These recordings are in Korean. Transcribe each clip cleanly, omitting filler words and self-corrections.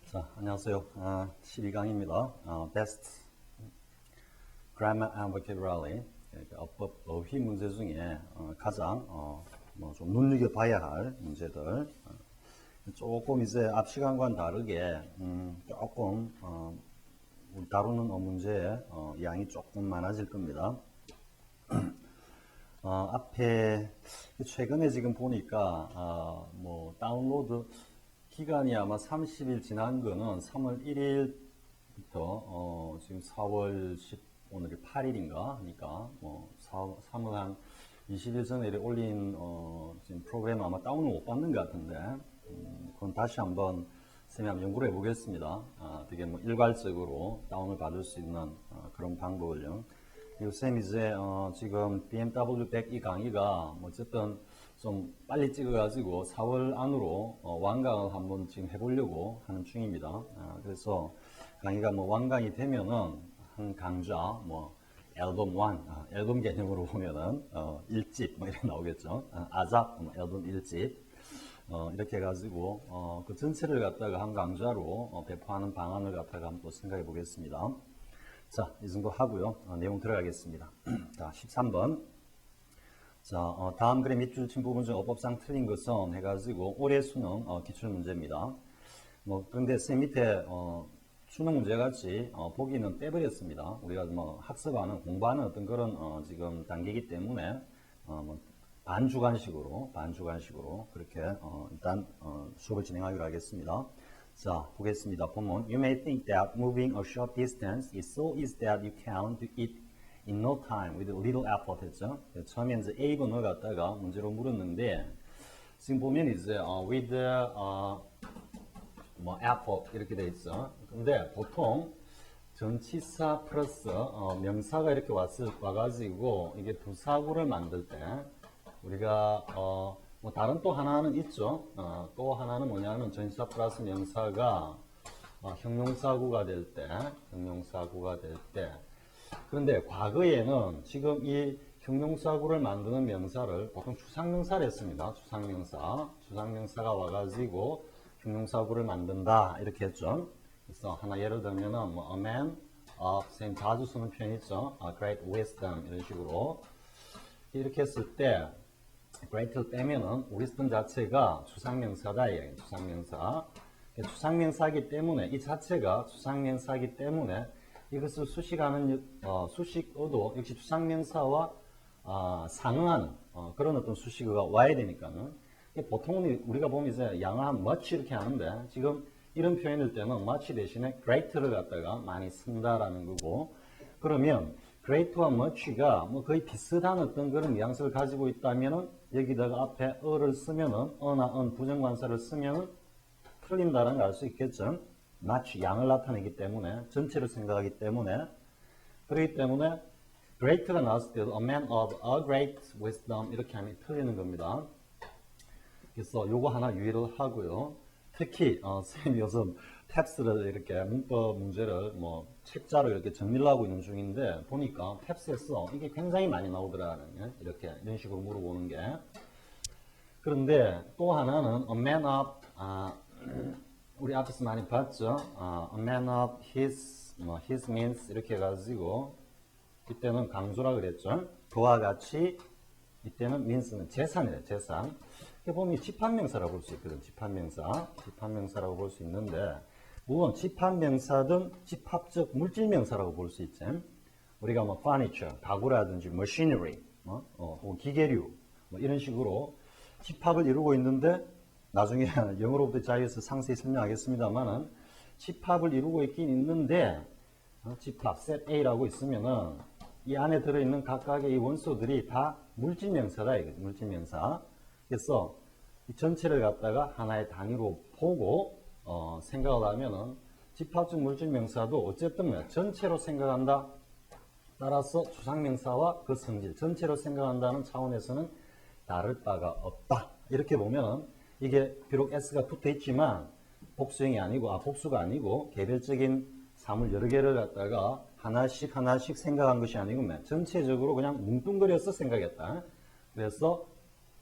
자, 안녕하세요. 12강입니다. Best Grammar and Vocabulary. 그러니까 어법, 어휘 문제 중에 가장 좀 눈여겨봐야 할 문제들. 조금 이제 앞 시간과는 다르게 조금 우리 다루는 문제의 양이 조금 많아질 겁니다. 앞에 최근에 지금 보니까 다운로드 기간이 아마 30일 지난 거는 3월 1일부터 지금 4월 10 오늘이 8일인가 하니까 3월 한 20일 전에 올린 지금 프로그램 아마 다운을 못 받는 것 같은데 그건 다시 한번 쌤이 한번 연구를 해보겠습니다. 되게 일괄적으로 다운을 받을 수 있는 그런 방법을요. 그리고 쌤이 이제 지금 BMW 100 이 강의가 어쨌든 좀 빨리 찍어가지고 4월 안으로 완강을 한번 지금 해보려고 하는 중입니다. 그래서 강의가 완강이 되면은 한 강좌 앨범 1 앨범 개념으로 보면은 1집 이렇게 나오겠죠. 아잡 앨범 1집 이렇게 해가지고 그 전체를 갖다가 한 강좌로 배포하는 방안을 갖다가 한번 또 생각해 보겠습니다. 자, 이 정도 하고요. 내용 들어가겠습니다. 자, 13번. 자, 다음 글의 밑줄 친 부분 중 어법상 틀린 것은 해가지고 올해 수능 기출 문제입니다. 그런데 쌤 밑에 수능 문제 같이 보기는 빼버렸습니다. 우리가 학습하는 공부하는 어떤 그런 지금 단계이기 때문에 반주간식으로 그렇게 일단 수업을 진행하기로 하겠습니다. 자, 보겠습니다. 보면 You may think that moving a short distance is so easy that you can do it in no time with little effort 했죠. 처음에 이제 A번을 갖다가 문제로 물었는데 지금 보면 이제 with effort 이렇게 돼 있어. 근데 보통 전치사 플러스 명사가 이렇게 와가지고 이게 부사구를 만들 때 우리가 다른 또 하나는 있죠. 또 하나는 뭐냐면 전치사 플러스 명사가 형용사구가 될 때, 그런데 과거에는 지금 이 형용사구를 만드는 명사를 보통 추상명사를 했습니다. 추상명사가 와가지고 형용사구를 만든다 이렇게 했죠. 그래서 하나 예를 들면은 a man of 선생님 자주 쓰는 표현 있죠. great wisdom 이런 식으로 이렇게 했을 때 great를 빼면은 wisdom 자체가 추상명사다 이게 추상명사이기 때문에 이 자체가 추상명사이기 때문에 이것을 수식어도 역시 추상명사와 상응하는 그런 어떤 수식어가 와야 되니까는 보통 우리가 보면 이제 양한 much 이렇게 하는데 지금 이런 표현일 때는 much 대신에 great를 갖다가 많이 쓴다라는 거고 그러면 great와 much가 거의 비슷한 어떤 그런 뉘앙스를 가지고 있다면은 여기다가 앞에 어를 쓰면은 어나 부정관사를 쓰면은 틀린다는 걸 알 수 있겠죠. much 양을 나타내기 때문에 전체를 생각하기 때문에 그렇기 때문에 great가 나왔을 때도 a man of a great wisdom 이렇게 하면 틀리는 겁니다. 그래서 요거 하나 유의를 하고요. 특히 선생님이 요즘 탭스를 이렇게 문법 문제를 책자로 이렇게 정리를 하고 있는 중인데 보니까 탭스에서 이게 굉장히 많이 나오더라는 이렇게 이런 식으로 물어보는 게 그런데 또 하나는 a man of 우리 앞에서 많이 봤죠. A man of his means 이렇게 해가지고 이때는 강조라 그랬죠. 그와 같이 이때는 means는 재산이래요. 재산. 이렇게 보면 집합명사라고 볼 수 있거든. 집합명사라고 볼 수 있는데 물론 집합명사든 집합적 물질명사라고 볼 수 있지. 우리가 furniture, 가구라든지 machinery, 혹은 기계류 이런 식으로 집합을 이루고 있는데 나중에 영어로부터 자유에서 상세히 설명하겠습니다만은 집합을 이루고 있긴 있는데 집합 set A라고 있으면은 이 안에 들어있는 각각의 이 원소들이 다 물질명사다 이거죠. 물질명사. 그래서 이 전체를 갖다가 하나의 단위로 보고 생각을 하면은 집합적 물질명사도 어쨌든 전체로 생각한다. 따라서 추상명사와 그 성질 전체로 생각한다는 차원에서는 다를 바가 없다. 이렇게 보면은 이게 비록 S가 붙어 있지만 복수가 아니고 개별적인 사물 여러 개를 갖다가 하나씩 생각한 것이 아니고 전체적으로 그냥 뭉뚱그려서 생각했다. 그래서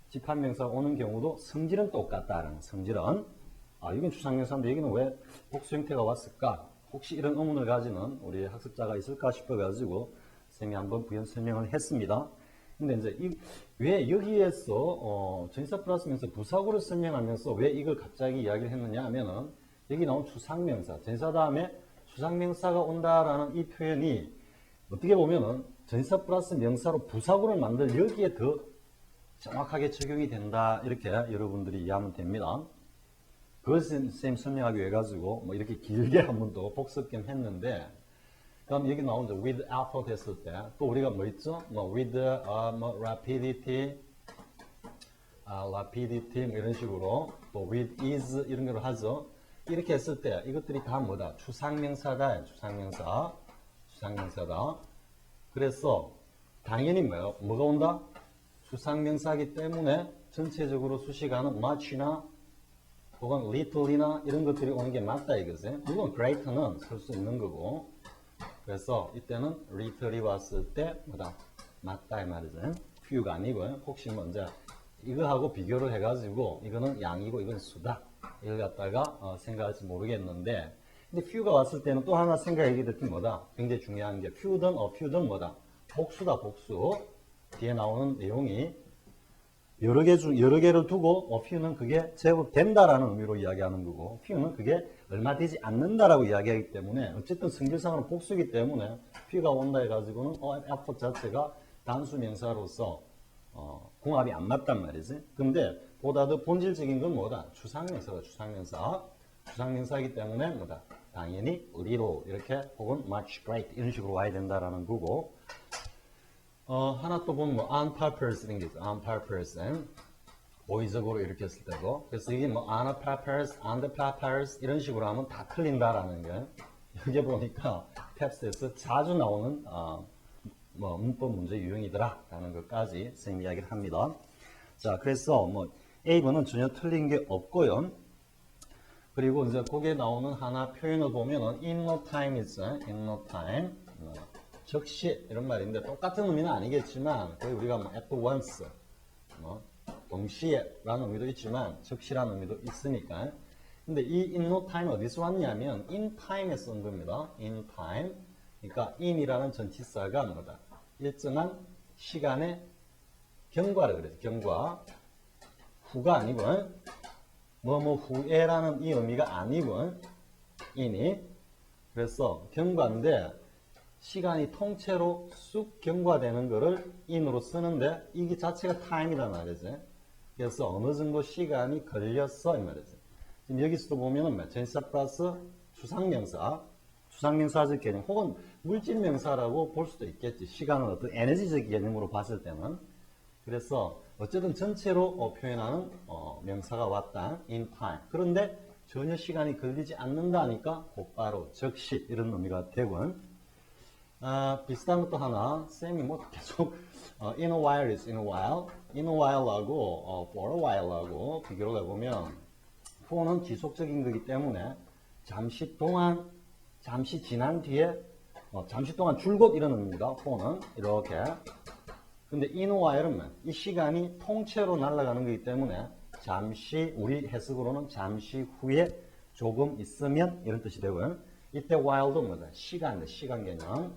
집합명사가 오는 경우도 성질은 똑같다라는 성질은 이건 추상명사인데 여기는 왜 복수 형태가 왔을까? 혹시 이런 의문을 가지는 우리 학습자가 있을까 싶어가지고 선생님이 한번 부연 설명을 했습니다. 근데 이제 왜 여기에서 전치사 플러스 명사 부사구를 설명하면서 왜 이걸 갑자기 이야기를 했느냐 하면은 여기 나온 추상명사, 전치사 다음에 추상명사가 온다라는 이 표현이 어떻게 보면은 전치사 플러스 명사로 부사구를 만들 여기에 더 정확하게 적용이 된다 이렇게 여러분들이 이해하면 됩니다. 그것을 선생님 설명하기 위해 가지고 뭐 이렇게 길게 한 번 더 복습 겸 했는데, 그럼 여기 나온 with effort 했을 때 또 우리가 뭐 있죠? 뭐 with 뭐 rapidity 뭐 이런 식으로 또 with ease 이런 걸 하죠. 이렇게 했을 때 이것들이 다 뭐다? 추상명사다. 추상명사다. 그래서 당연히 뭐가 온다? 추상명사이기 때문에 전체적으로 수식하는 much나 혹은 little이나 이런 것들이 오는 게 맞다 이거지. 물론 great는 쓸 수 있는 거고. 그래서 이때는 little이 왔을 때 뭐다? 맞다 이 말이지. few가 아니고요. 혹시 먼저 이거하고 비교를 해가지고 이거는 양이고 이건 수다. 이걸 갖다가 생각할지 모르겠는데, 근데 few가 왔을 때는 또 하나 생각하게 됐던 뭐다? 굉장히 중요한 게 few든 뭐다? 복수다 복수. 뒤에 나오는 내용이 여러 개를 두고 few는 그게 제법 된다라는 의미로 이야기하는 거고 few는 그게 얼마 되지 않는다라고 이야기하기 때문에 어쨌든 성질상으로 복수이기 때문에 few가 온다 해가지고는 effort 자체가 단수 명사로서 궁합이 안 맞단 말이지. 근데 보다 더 본질적인 건 뭐다? 추상명사다. 추상명사이기 때문에 뭐다? 당연히 little 이렇게 혹은 much, great 이런 식으로 와야 된다라는 거고. 하나 또 보면 뭐 on purpose 이런 게 있어. on purpose 보이적으로 이렇게 했을 때고. 그래서 이게 뭐 on purpose, on the purpose 이런 식으로 하면 다 틀린다라는 게 여기 보니까 탭스에서 자주 나오는 뭐 문법 문제 유형이더라라는 것까지 선생님 이야기를 합니다. 자, 그래서 뭐 A번은 전혀 틀린 게 없고요. 그리고 이제 거기에 나오는 하나 표현을 보면은 in no time 있어요. in no time. 즉시 이런 말인데 똑같은 의미는 아니겠지만 거의 우리가 뭐 at once 뭐 동시에라는 의미도 있지만 즉시라는 의미도 있으니까. 근데 이 in no time 어디서 왔냐면 in time에 쓴 겁니다. in time. 그러니까 in이라는 전치사가 뭐다? 일정한 시간의 경과를 그래서 경과. 후가 아니고 뭐뭐 후에라는 이 의미가 아니고 in이. 그래서 경과인데 시간이 통째로 쑥 경과되는 거를 in으로 쓰는데 이게 자체가 time이란 말이지. 그래서 어느 정도 시간이 걸렸어 이 말이지. 지금 여기서도 보면은 전치사 플러스 추상명사적 개념 혹은 물질명사라고 볼 수도 있겠지. 시간은 어떤 에너지적 개념으로 봤을 때는. 그래서 어쨌든 전체로 표현하는 명사가 왔다. in time. 그런데 전혀 시간이 걸리지 않는다니까 곧바로 즉시 이런 의미가 되고. 비슷한 것도 하나, 쌤이 뭐 계속 in a while is in a while, in a while하고 for a while하고 비교를 해보면 for는 지속적인 거기 때문에 잠시 동안, 잠시 지난 뒤에, 잠시 동안 줄곧 이런 의미입니다. for는 이렇게. 근데 in a while은 이 시간이 통째로 날아가는 거기 때문에 잠시, 우리 해석으로는 잠시 후에 조금 있으면 이런 뜻이 되고요. 이때 while도 뭐다? 시간 개념.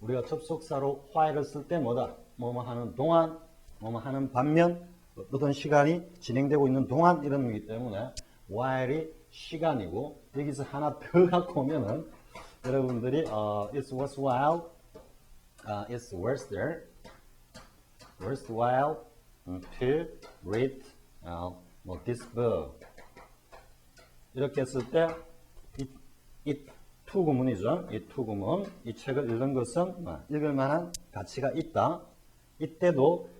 우리가 접속사로 while을 쓸 때 뭐다? 뭐뭐 하는 동안, 뭐뭐 하는 반면, 어떤 시간이 진행되고 있는 동안 이런 의미이기 때문에 while이 시간이고, 여기서 하나 더 갖고 오면은 여러분들이 it's worthwhile, it's worthwhile to read 뭐 this book 이렇게 했을 때 이 투구문이죠. 이 투구문, 이 책을 읽는 것은 읽을 만한 가치가 있다. 이때도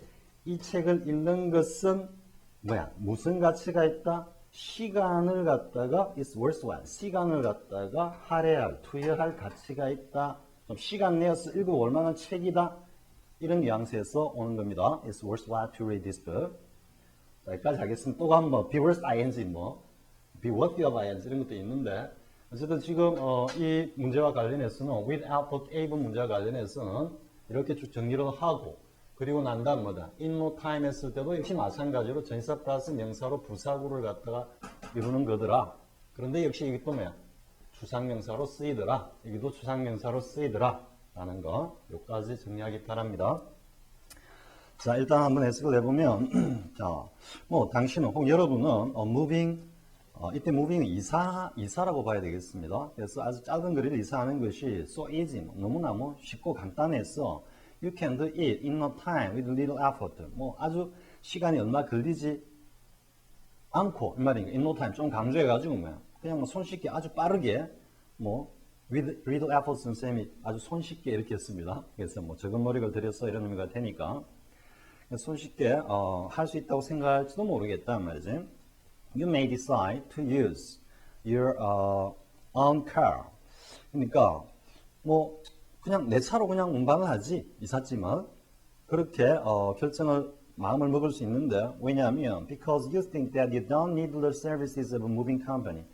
이 책을 읽는 것은 무슨 가치가 있다? 시간을 갖다가 is worthwhile, 시간을 갖다가 할애할, 투여할 가치가 있다. 좀 시간 내어서 읽어볼 만한 책이다. 이런 뉘앙스에서 오는 겁니다. It's worthwhile to read this book. 자, 여기까지 하겠습니다. 또 한번 be worth ing be worthy of ing 이런 것도 있는데 어쨌든 지금 이 문제와 관련해서는 with output A번 문제와 관련해서는 이렇게 쭉 정리를 하고 그리고 난 다음 뭐다? in no time 했을 때도 역시 마찬가지로 전치사 플러스 명사로 부사구를 갖다가 이루는 거더라. 그런데 역시 이게 또 뭐야? 추상명사로 쓰이더라. 여기도 추상명사로 쓰이더라. 라는 거, 요까지 정리하기 바랍니다. 자, 일단 한번 해석을 해보면, 자, 뭐, 당신은, 혹 여러분은, moving, 이때 moving은 이사라고 봐야 되겠습니다. 그래서 아주 작은 거리를 이사하는 것이 so easy, 너무나 뭐 쉽고 간단해서 you can do it in no time with little effort. 뭐, 아주 시간이 얼마 걸리지 않고, 이 말이니까, in no time, 좀 강조해가지고, 뭐야. 그냥 뭐 손쉽게 아주 빠르게, 뭐, with little effort 선생님이 아주 손쉽게 이렇게 했습니다. 그래서 뭐 적은 노력을 들여서 이런 의미가 되니까. 손쉽게 할 수 있다고 생각할지도 모르겠다 말이지. You may decide to use your own car. 그러니까 뭐 그냥 내 차로 그냥 운반을 하지 이삿짐은 그렇게 결정을 마음을 먹을 수 있는데 왜냐하면 because you think that you don't need the services of a moving company.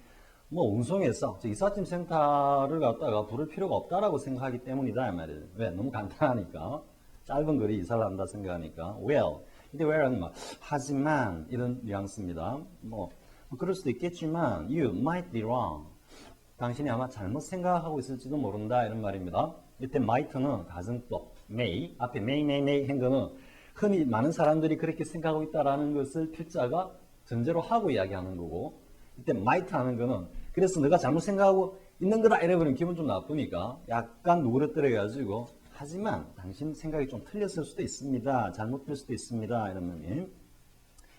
뭐 운송에서 이삿짐 센터를 갖다가 부를 필요가 없다라고 생각하기 때문이다 이 말이에요. 왜? 너무 간단하니까. 짧은 거리 이사를 한다 생각하니까. Well, 이때 well은 뭐 하지만 이런 뉘앙스입니다. 뭐 그럴 수도 있겠지만 you might be wrong. 당신이 아마 잘못 생각하고 있을지도 모른다 이런 말입니다. 이때 might는 가정법, may 앞에 may 한 거는 흔히 많은 사람들이 그렇게 생각하고 있다라는 것을 필자가 전제로 하고 이야기하는 거고 이때 might 하는 거는 그래서 너가 잘못 생각하고 있는 거다 이래버리면 기분 좀 나쁘니까 약간 누그러뜨려 가지고 하지만 당신 생각이 좀 틀렸을 수도 있습니다. 잘못될 수도 있습니다. 이런 의미.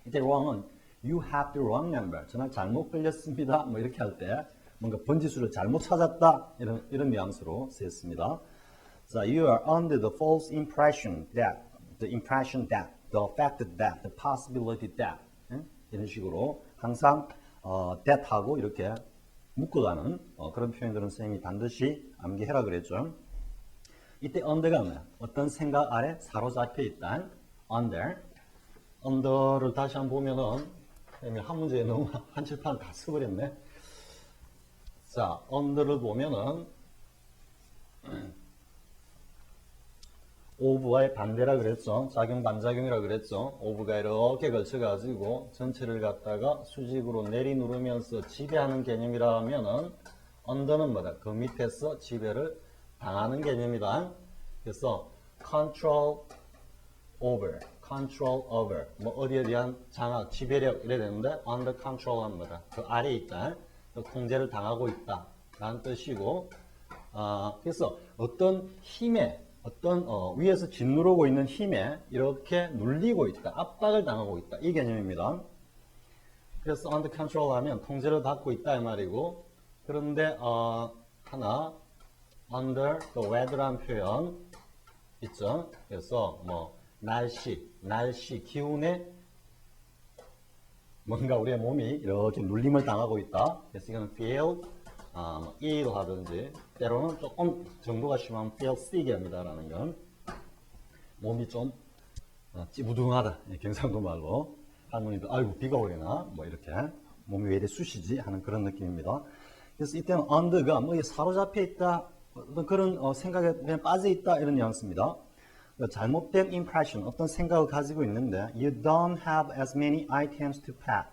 이때 wrong은 you have the wrong number. 전화 잘못 걸렸습니다. 뭐 이렇게 할 때 뭔가 번지수를 잘못 찾았다. 이런 뉘앙스로 쓰였습니다. 자, you are under the false impression that, the fact that, the possibility that. 이런 식으로 항상 that하고 이렇게 묶어가는 그런 표현들은 선생님이 반드시 암기해라 그랬죠. 이때 under가 뭐야? 어떤 생각 아래 사로잡혀 있다. under를 다시 한번 보면은 한 문제에 너무 한 칠판 다 써버렸네. 자, under를 보면은 of와의 반대라 그랬죠. 작용 반작용이라 그랬죠. of가 이렇게 걸쳐가지고 전체를 갖다가 수직으로 내리누르면서 지배하는 개념이라 하면은 under는 뭐다? 그 밑에서 지배를 당하는 개념이다. 그래서 control over 뭐 어디에 대한 장악, 지배력 이래 되는데 under control은 뭐다? 그 아래에 있다. 그 통제를 당하고 있다. 라는 뜻이고 그래서 어떤 힘에 어떤 위에서 짓누르고 있는 힘에 이렇게 눌리고 있다. 압박을 당하고 있다. 이 개념입니다. 그래서 under control 하면 통제를 받고 있다 이 말이고 그런데 하나 under the weather라는 표현 있죠. 그래서 뭐 날씨, 기온에 뭔가 우리의 몸이 이렇게 눌림을 당하고 있다. 그래서 이거는 feel, ill 하든지 때로는 조금 정도가 심하면 feel sick 합니다라는 건 몸이 좀 찌부둥하다. 경상도 말로 할머니도 아이고 비가 오려나 뭐 이렇게 몸이 왜 이래 쑤시지 하는 그런 느낌입니다. 그래서 이때는 under가 뭐 사로잡혀 있다. 어떤 그런 생각에 그냥 빠져 있다 이런 뉘앙스입니다. 잘못된 impression, 어떤 생각을 가지고 있는데 you don't have as many items to pack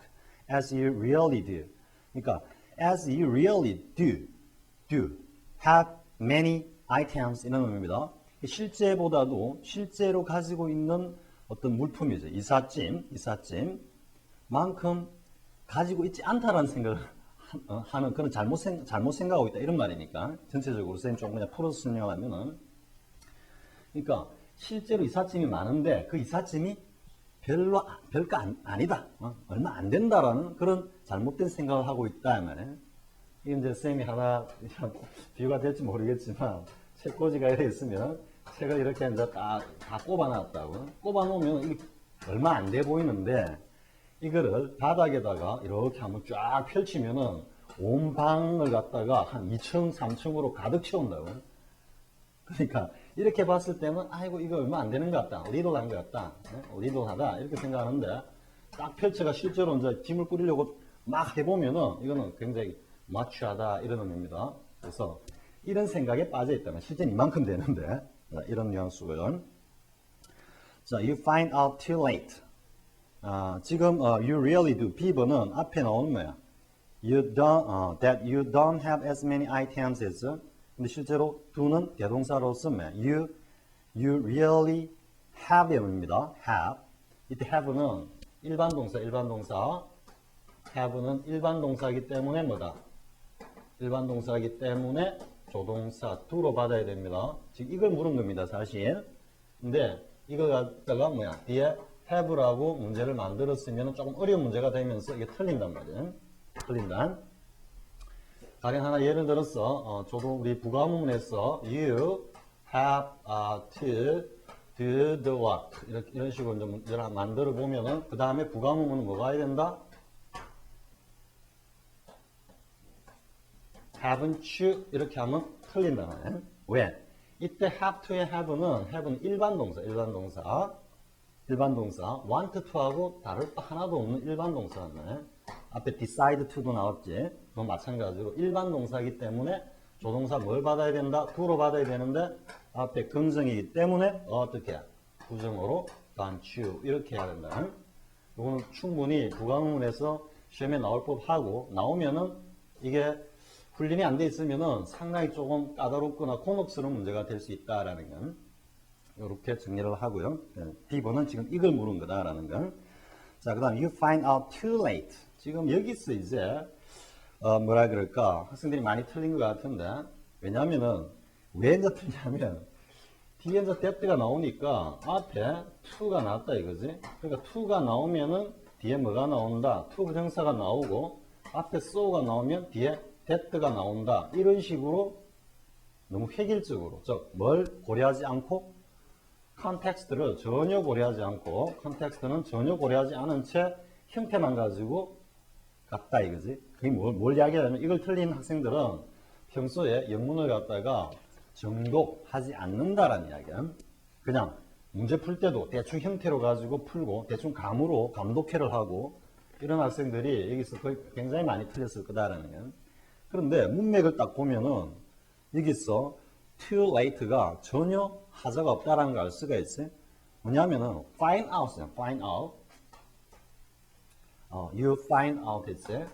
as you really do. 그러니까 as you really do have many items 이런 의미입니다. 실제보다도 실제로 가지고 있는 어떤 물품이죠. 이삿짐만큼 가지고 있지 않다라는 생각을 하는 그런 잘못 생각하고 있다 이런 말이니까 전체적으로 선생님 좀 그냥 풀어서 설명하면은 그러니까 실제로 이삿짐이 많은데 그 이삿짐이 별거 아니다 얼마 안 된다라는 그런 잘못된 생각을 하고 있다 이 말이에요. 이게 이제 선생님이 하나 비유가 될지 모르겠지만 책꽂이가 이렇게 있으면 책을 이렇게 이제 다 꼽아놨다고 꼽아놓으면 이게 얼마 안 돼 보이는데 이거를 바닥에다가 이렇게 한번 쫙 펼치면은 온 방을 갖다가 한 2층, 3층으로 가득 채운다고. 그러니까 이렇게 봤을 때는 아이고 이거 얼마 안 되는 것 같다. 리도한 것 같다. 리도하다 이렇게 생각하는데 딱 펼쳐가 실제로 이제 짐을 꾸리려고 막 해보면은 이거는 굉장히 마취하다 이런 의미입니다. 그래서 이런 생각에 빠져 있다면 실제는 이만큼 되는데 이런 뉘앙스고요. 자, you find out too late. 지금 you really do 비버는 앞에 나오는 뭐야? that you don't have as many items as. 근데 실제로 do는 대동사로 쓰면 you really have입니다. have. 이때 have는 일반 동사. have는 일반 동사이기 때문에 뭐다? 일반 동사이기 때문에 조동사 do로 받아야 됩니다. 지금 이걸 물은 겁니다, 사실. 근데 이거 갖다가 뒤에 have라고 문제를 만들었으면 조금 어려운 문제가 되면서 이게 틀린단 말이에요. 틀린다. 가령 하나 예를 들어서 저도 우리 부가문에서 you have to do the what 이런 식으로 좀 문제를 만들어 보면은 그 다음에 부가문은 뭐가 와야 된다? haven't you 이렇게 하면 틀린다네. 왜? 이때 have to의 have는 일반 동사. want to하고 다를 바 하나도 없는 일반 동사네. 앞에 decide to도 나왔지. 그건 마찬가지로 일반 동사이기 때문에 조동사 뭘 받아야 된다? do로 받아야 되는데 앞에 긍정이기 때문에 어떻게? 부정어로 don't you 이렇게 해야 된다. 이거는 충분히 부가문에서 시험에 나올 법하고 나오면은 이게 훈련이 안 돼 있으면은 상당히 조금 까다롭거나 곤혹스러운 문제가 될 수 있다라는 건 이렇게 정리를 하고요. B번은 지금 이걸 물은 거다라는 건. 자, 그다음 you find out too late. 지금 여기서 이제 뭐라 그럴까 학생들이 많이 틀린 것 같은데 왜냐하면은 왜 이제 틀냐면 뒤에 이제 that가 나오니까 앞에 to가 나왔다 이거지. 그러니까 to가 나오면은 뒤에 뭐가 나온다? to 부정사가 나오고 앞에 so가 나오면 뒤에 that가 나온다. 이런 식으로 너무 획일적으로 뭘 고려하지 않고 컨텍스트를 전혀 고려하지 않고 컨텍스트는 전혀 고려하지 않은 채 형태만 가지고 갔다 이거지. 그게 뭘 이야기하냐면 이걸 틀린 학생들은 평소에 영문을 갖다가 정독하지 않는다라는 이야기야. 그냥 문제 풀 때도 대충 형태로 가지고 풀고 대충 감으로 감독해를 하고 이런 학생들이 여기서 굉장히 많이 틀렸을 거다라는 거야. 그런데 문맥을 딱 보면은 여기서 too late가 전혀 하자가 없다라는 걸 알 수가 있어요. 뭐냐면은 find out이야. find out. you find out 했어요.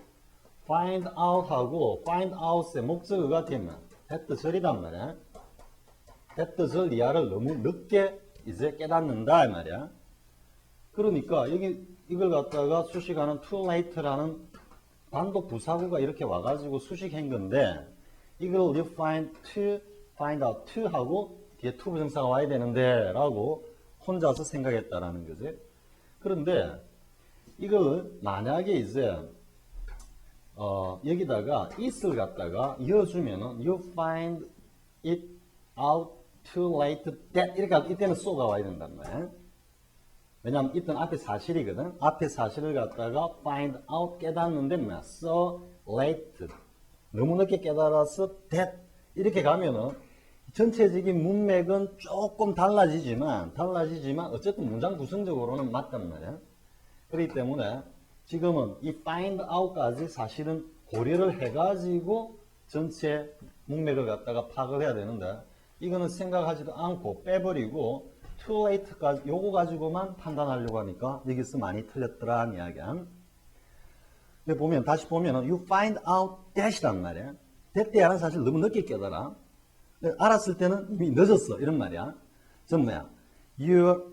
find out하고 find out의 목적어가 되면 that 절이단 말이야. that 절 이하를 너무 늦게 이제 깨닫는다 이 말이야. 그러니까 여기 이걸 갖다가 수식하는 too late라는 단독 부사구가 이렇게 와가지고 수식한 건데 이걸 you find out to 하고 뒤에 to 부정사가 와야 되는데 라고 혼자서 생각했다라는 거지. 그런데 이걸 만약에 이제 여기다가 it을 갖다가 이어주면은 you find it out too late that 이렇게 이때는 so가 와야 된단 말이야. 왜냐면 이때는 앞에 사실이거든. 앞에 사실을 갖다가 find out 깨닫는데 뭐야? so late 너무 늦게 깨달아서 that 이렇게 가면은 전체적인 문맥은 조금 달라지지만 어쨌든 문장 구성적으로는 맞단 말이야. 그렇기 때문에 지금은 이 find out까지 사실은 고려를 해가지고 전체 문맥을 갖다가 파악을 해야 되는데 이거는 생각하지도 않고 빼버리고 too late까지 요거 가지고만 판단하려고 하니까 여기서 많이 틀렸더라는 이야기야. 근데 보면 다시 보면은 you find out that이란 말이야. that 때야는 사실 너무 늦게 깨달아. 알았을 때는 이미 늦었어 이런 말이야. 전 뭐야? Your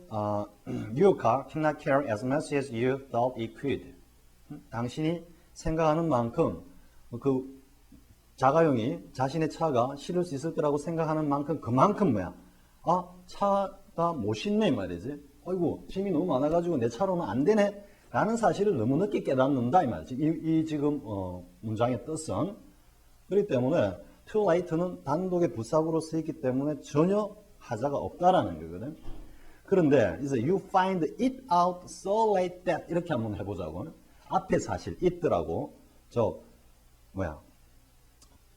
car cannot carry as much as you thought it could. 당신이 생각하는 만큼 그 자가용이 자신의 차가 실을 수 있을 거라고 생각하는 만큼 그만큼 뭐야? 차가 못 싣네 말이지. 아이고 짐이 너무 많아가지고 내 차로는 안 되네 라는 사실을 너무 늦게 깨닫는다 이 말이지. 이 지금 문장의 뜻은. 그렇기 때문에 too late는 단독의 부사구로 쓰였기 때문에 전혀 하자가 없다라는 거거든. 그런데 이제 you find it out so late that 이렇게 한번 해보자고. 앞에 사실 it라고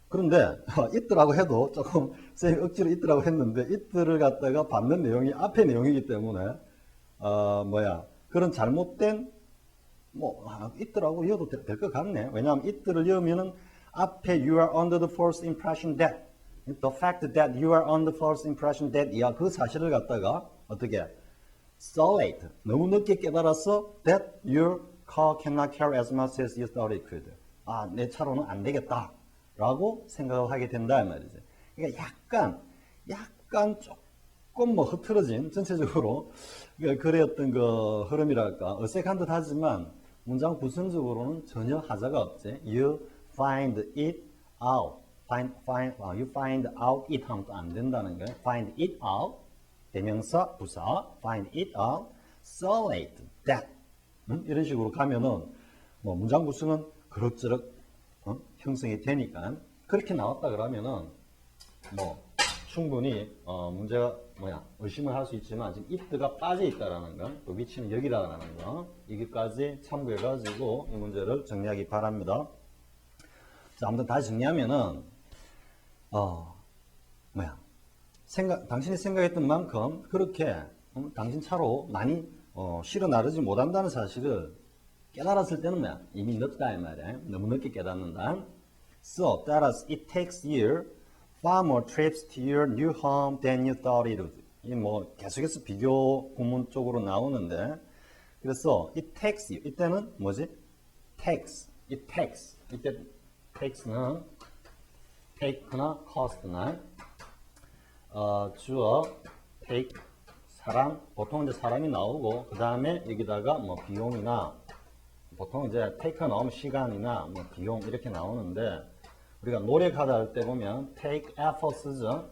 그런데 it라고 해도 조금 쌤이 억지로 it라고 했는데 it를 갖다가 받는 내용이 앞에 내용이기 때문에 그런 잘못된 it라고 이어도 될 것 같네. 왜냐하면 it를 이으면은 앞에 you are under the false impression that the fact that you are under the false impression that 그 사실을 갖다가 어떻게 so late 너무 늦게 깨달아서 that your car cannot carry as much as you thought it could 아, 내 차로는 안 되겠다라고 생각을 하게 된다 이 말이죠. 그러니까 약간 조금 뭐 흐트러진 전체적으로 글의 어떤 그 흐름이랄까 어색한 듯 하지만 문장 구성적으로는 전혀 하자가 없지. You find it out. You find out it 하면 또 안 된다는 거예요. find it out. 대명사, 부사, find it out. so late that. 이런 식으로 가면은 뭐 문장 구성은 그럭저럭 형성이 되니까 그렇게 나왔다 그러면은 뭐 충분히 문제가 의심을 할 수 있지만 지금 it가 빠져 있다라는 거, 또 위치는 여기라는 거, 이게까지 참고해 가지고 이 문제를 정리하기 바랍니다. 자, 아무튼 다시 정리하면은 당신이 생각했던 만큼 그렇게 당신 차로 많이 실어 나르지 못한다는 사실을 깨달았을 때는 이미 늦다 이 말이야. 너무 늦게 깨닫는다. So 따라서 it takes you far more trips to your new home than you thought it would. 이 뭐 계속해서 비교 구문 쪽으로 나오는데 그래서 it takes you 이때는 뭐지? it takes 이때 takes는 take나 cost나 주어 take 사람 보통 이제 사람이 나오고 그 다음에 여기다가 뭐 비용이나 보통 이제 take가 나오면 시간이나 뭐 비용 이렇게 나오는데 우리가 노력하다 할 때 보면 take efforts죠.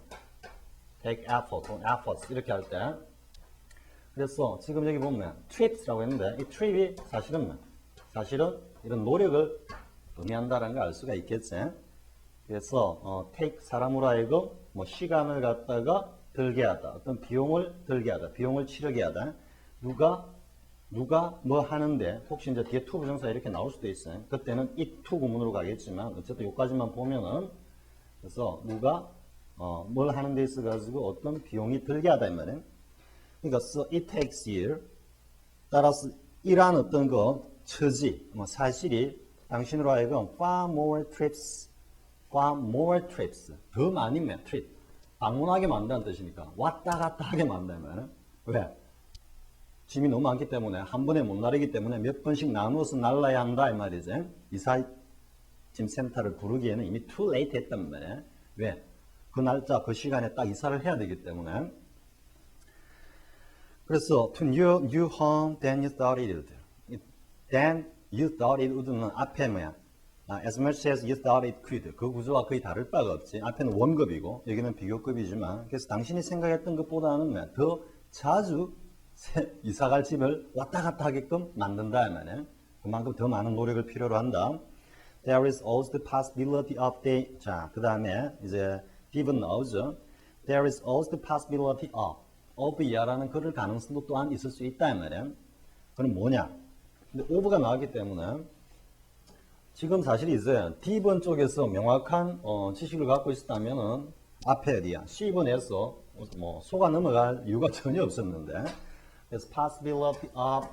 take effort, efforts 이렇게 할 때 그래서 지금 여기 보면 trips라고 했는데 이 trip이 사실은 이런 노력을 의미한다는 걸 알 수가 있겠지. 그래서 take 사람으로 하여금 뭐 시간을 갖다가 들게 하다, 어떤 비용을 들게 하다, 비용을 치르게 하다. 누가 뭐 하는데 혹시 이제 뒤에 to 부정사 이렇게 나올 수도 있어요. 그때는 it to 구문으로 가겠지만 어쨌든 여기까지만 보면은 그래서 누가 뭘 하는 데 있어 가지고 어떤 비용이 들게 하다 이 말이에요. 그러니까 so it takes you 따라서 이러한 어떤 그 처지 뭐 사실이 당신으로 하여금 far more trips 더 많이 trip 방문하게 만든다는 뜻이니까 왔다 갔다 하게 만들면 왜? 짐이 너무 많기 때문에 한 번에 못 나르기 때문에 몇 번씩 나누어서 날라야 한다 이 말이지. 이사짐 센터를 부르기에는 이미 too late 했단 말이야. 왜? 그 날짜 그 시간에 딱 이사를 해야 되기 때문에. 그래서 to your new home then you thought it would. then you thought it would는 앞에 as much as you thought it could. 그 구조와 거의 다를 바가 없지. 앞에는 원급이고 여기는 비교급이지만 그래서 당신이 생각했던 것보다는 더 자주 이사갈 집을 왔다 갔다 하게끔 만든다 이 말이에요. 그만큼 더 많은 노력을 필요로 한다. There is always the possibility of the 자, 그 다음에 이제 given 나오죠. There is always the possibility of 이하라는 그럴 가능성도 또한 있을 수 있다 이 말이에요. 그럼 뭐냐? 근데 of가 나왔기 때문에 지금 사실 이제 D번 쪽에서 명확한 지식을 갖고 있었다면은 앞에 어디야? C번에서 뭐 속아 넘어갈 이유가 전혀 없었는데 그래서 possibility of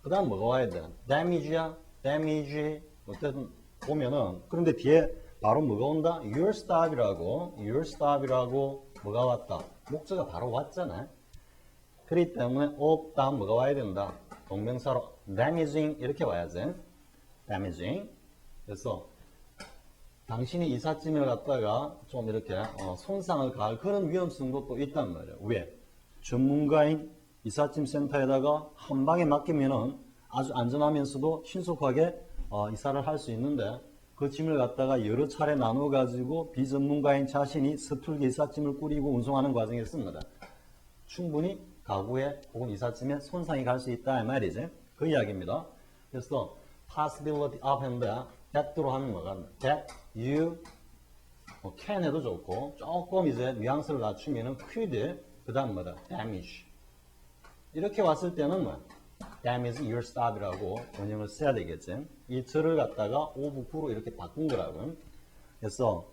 그 다음 뭐가 와야 돼? damage야? damage 어쨌든 보면은 그런데 뒤에 바로 뭐가 온다? your stop이라고 뭐가 왔다? 목적가 바로 왔잖아. 그렇기 때문에 of 다음 뭐가 와야 된다? 동명사로 damaging 이렇게 와야지. damaging. 그래서 당신이 이삿짐을 갖다가 좀 이렇게 손상을 가할 그런 위험성도 또 있단 말이에요. 왜? 전문가인 이삿짐 센터에다가 한 방에 맡기면은 아주 안전하면서도 신속하게 이사를 할 수 있는데 그 짐을 갖다가 여러 차례 나눠 가지고 비전문가인 자신이 서툴게 이삿짐을 꾸리고 운송하는 과정이었습니다. 충분히 가구에 혹은 이삿짐에 손상이 갈 수 있다 이 말이지. 그 이야기입니다. 그래서 possibility of 했는데 that로 하면 뭐가 that you can 해도 좋고 조금 이제 뉘앙스를 낮추면은 could 그 다음 뭐다 damage 이렇게 왔을 때는 뭐 damage your stop이라고 원형을 써야 되겠지. 이 절을 갖다가 of 구로 이렇게 바꾼 거라고요. 그래서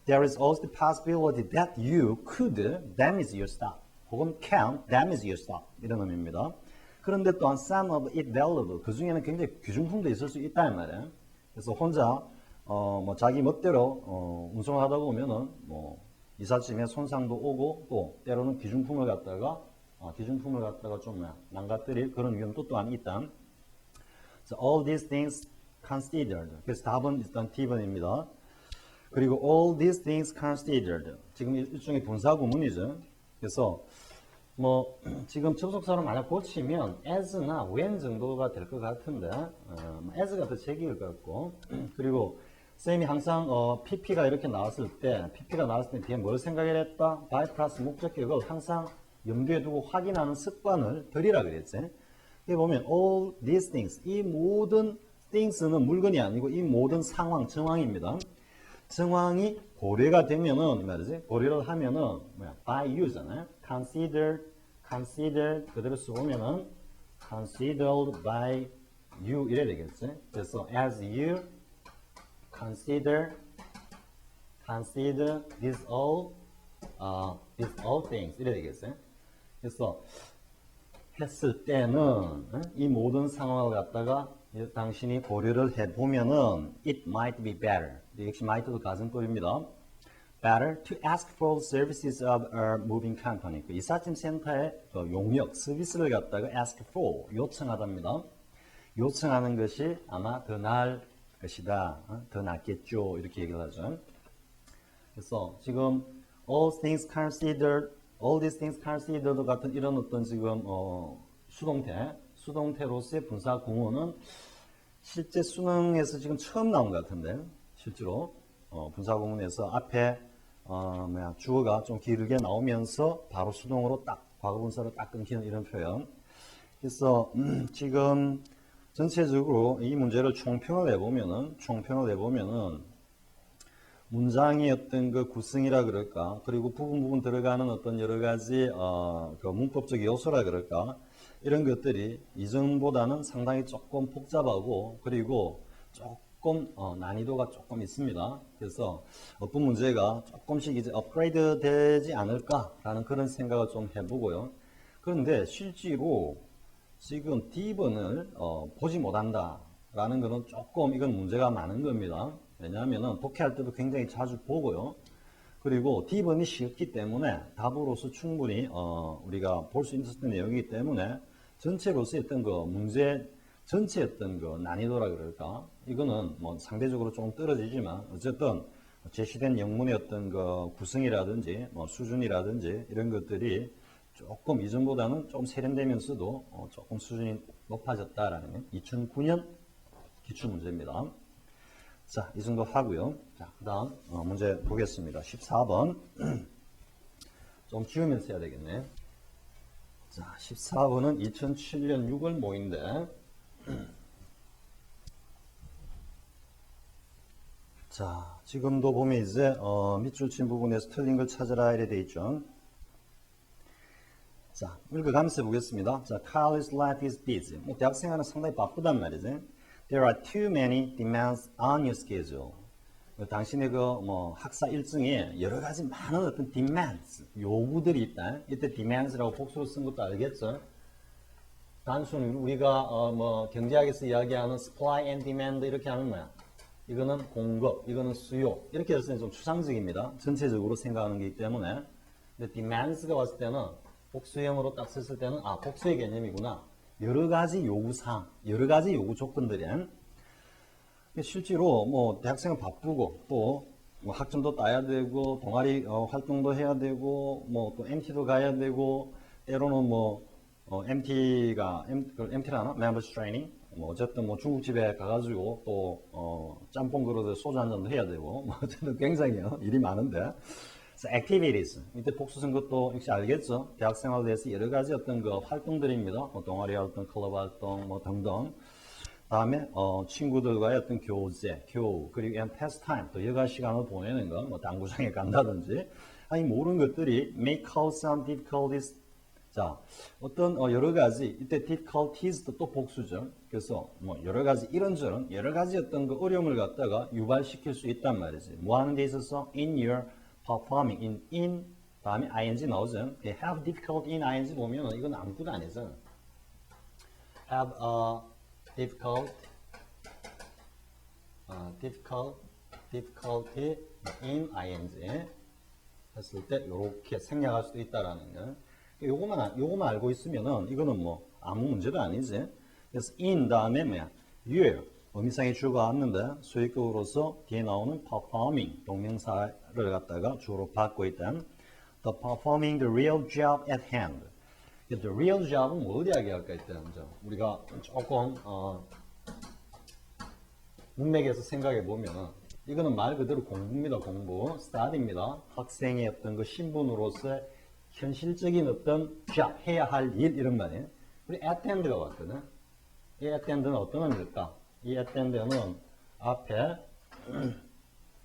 there is also the possibility that you could damage your stop 혹은 can damage your stop 이런 의미입니다. 그런데 또한 some of it valuable 그 중에는 굉장히 귀중품도 있을 수 있다 이 말이에요. 그래서 혼자 뭐 자기 멋대로 운송하다 보면은 뭐 이삿짐에 손상도 오고 또 때로는 귀중품을 갖다가 좀 망가뜨릴 그런 위험도 또한 있다. So all these things considered. 그래서 답은 일단 T번입니다. 그리고 all these things considered. 지금 일종의 분사 구문이죠. 그래서 뭐 지금 접속사로 만약 고치면 as나 when 정도가 될 것 같은데 as가 더 제기일 것 같고 그리고 쌤이 항상 pp가 이렇게 나왔을 때 뒤에 뭘 생각을 했다? by 플러스 목적격을 항상 염두에 두고 확인하는 습관을 들이라 그랬지. 여기 보면 all these things 이 모든 things는 물건이 아니고 이 모든 상황, 정황입니다. 정황이 고려가 되면은 이 말이지 고려를 하면은 뭐야 by you잖아요. considered 그대로 써보면은 considered by you 이래 되겠지. 그래서 as you consider these all things 이래 되겠어요. 그래서 했을 때는 이 모든 상황을 갖다가 당신이 고려를 해보면은 it might be better. 역시 might도 가정법입니다. Better to ask for services of a moving company. 그 이삿짐 센터의 용역, 서비스를 갖다가 ask for, 요청하답니다. 요청하는 것이 아마 더 나을 것이다. 더 낫겠죠. 이렇게 얘기를 하죠. 그래서 지금 all these things considered 같은 이런 어떤 지금 수동태로서의 분사 구문은 실제 수능에서 지금 처음 나온 것 같은데 실제로 분사 구문에서 앞에 주어가 좀 길게 나오면서 바로 수동으로 딱 과거분사로 딱 끊기는 이런 표현. 그래서 지금 전체적으로 이 문제를 총평을 해보면은 문장의 어떤 그 구성이라 그럴까, 그리고 부분 들어가는 어떤 여러 가지 그 문법적 요소라 그럴까, 이런 것들이 이전보다는 상당히 조금 복잡하고 그리고 조금 난이도가 조금 있습니다. 그래서 어떤 문제가 조금씩 이제 업그레이드 되지 않을까라는 그런 생각을 좀 해보고요. 그런데 실제로 지금 D번을 보지 못한다라는 것은 조금 이건 문제가 많은 겁니다. 왜냐하면 독해할 때도 굉장히 자주 보고요. 그리고 D번이 쉽기 때문에 답으로서 충분히 우리가 볼 수 있었던 내용이기 때문에 전체로서의 어떤 그 문제 전체의 어떤 그 난이도라 그럴까, 이거는 뭐 상대적으로 좀 떨어지지만 어쨌든 제시된 영문의 어떤 그 구성이라든지 뭐 수준이라든지 이런 것들이 조금 이전보다는 좀 세련되면서도 조금 수준이 높아졌다라는 2009년 기출문제입니다. 자, 이 정도 하고요. 자, 그 다음 문제 보겠습니다. 14번. 좀 지우면서 해야 되겠네. 자, 14번은 2007년 6월 모인데, 자, 지금도 보면 이제 밑줄 친 부분에서 틀린 걸 찾아라 이래 돼 있죠. 자, 읽어가면서 해보겠습니다. 자, college life is busy. 대학생활은 상당히 바쁘단 말이지. There are too many demands on your schedule. 당신의 그 학사 일정에 여러 가지 많은 어떤 demands, 요구들이 있다. 이때 demands라고 복수로 쓴 것도 알겠죠? 단순히 우리가 경제학에서 이야기하는 supply and demand 이렇게 하는 거야. 이거는 공급, 이거는 수요. 이렇게 해서 좀 추상적입니다. 전체적으로 생각하는 거기 때문에. 근데 demands가 왔을 때는 복수형으로 딱 썼을 때는 복수의 개념이구나. 여러 가지 요구사항, 여러 가지 요구 조건들이 실제로 대학생은 바쁘고 또 학점도 따야 되고 동아리 활동도 해야 되고 또 MT도 가야 되고 때로는 MT라나 Members Training 어쨌든 중국집에 가가지고 또 짬뽕 그릇에 소주 한 잔도 해야 되고 어쨌든 굉장히 일이 많은데 activities. 이때 복수 쓴 것도 역시 알겠죠? 대학생활에 대해서 여러 가지 어떤 그 활동들입니다. 동아리 활동, 클럽 활동, 등등. 다음에, 친구들과의 어떤 교제, 교우, 그리고 pastime, 또 여가 시간을 보내는 거, 당구장에 간다든지. 아니, 모든 것들이 may cause some difficulties. 자, 어떤, 여러 가지, 이때 difficulties도 또 복수죠. 그래서, 여러 가지, 이런저런, 여러 가지 어떤 그 어려움을 갖다가 유발시킬 수 있단 말이지. 뭐 하는 데 있어서 in your performing in 다음에 ing 나오죠. have difficult in ing 보면 이건 아무것도 아니죠. have a difficulty in ing 했을 때 이렇게 생략할 수도 있다라는 거. 요거만 알고 있으면은 이거는 아무 문제도 아니지. 그래서 in 다음에 your 의미상의 주어가 왔는데 수익격으로서 뒤에 나오는 performing 동명사를 갖다가 주어로 받고 있던 the performing the real job at hand. the real job은 뭐 어디 이야기할까 했다는 점. 우리가 조금 문맥에서 생각해 보면 이거는 말 그대로 공부입니다. 공부. study입니다. 학생의 어떤 그 신분으로서의 현실적인 어떤 job, 해야 할 일 이런 말이에요. 우리 attend가 왔거든. 이 attend는 어떤 의미일까? 이 attend는 앞에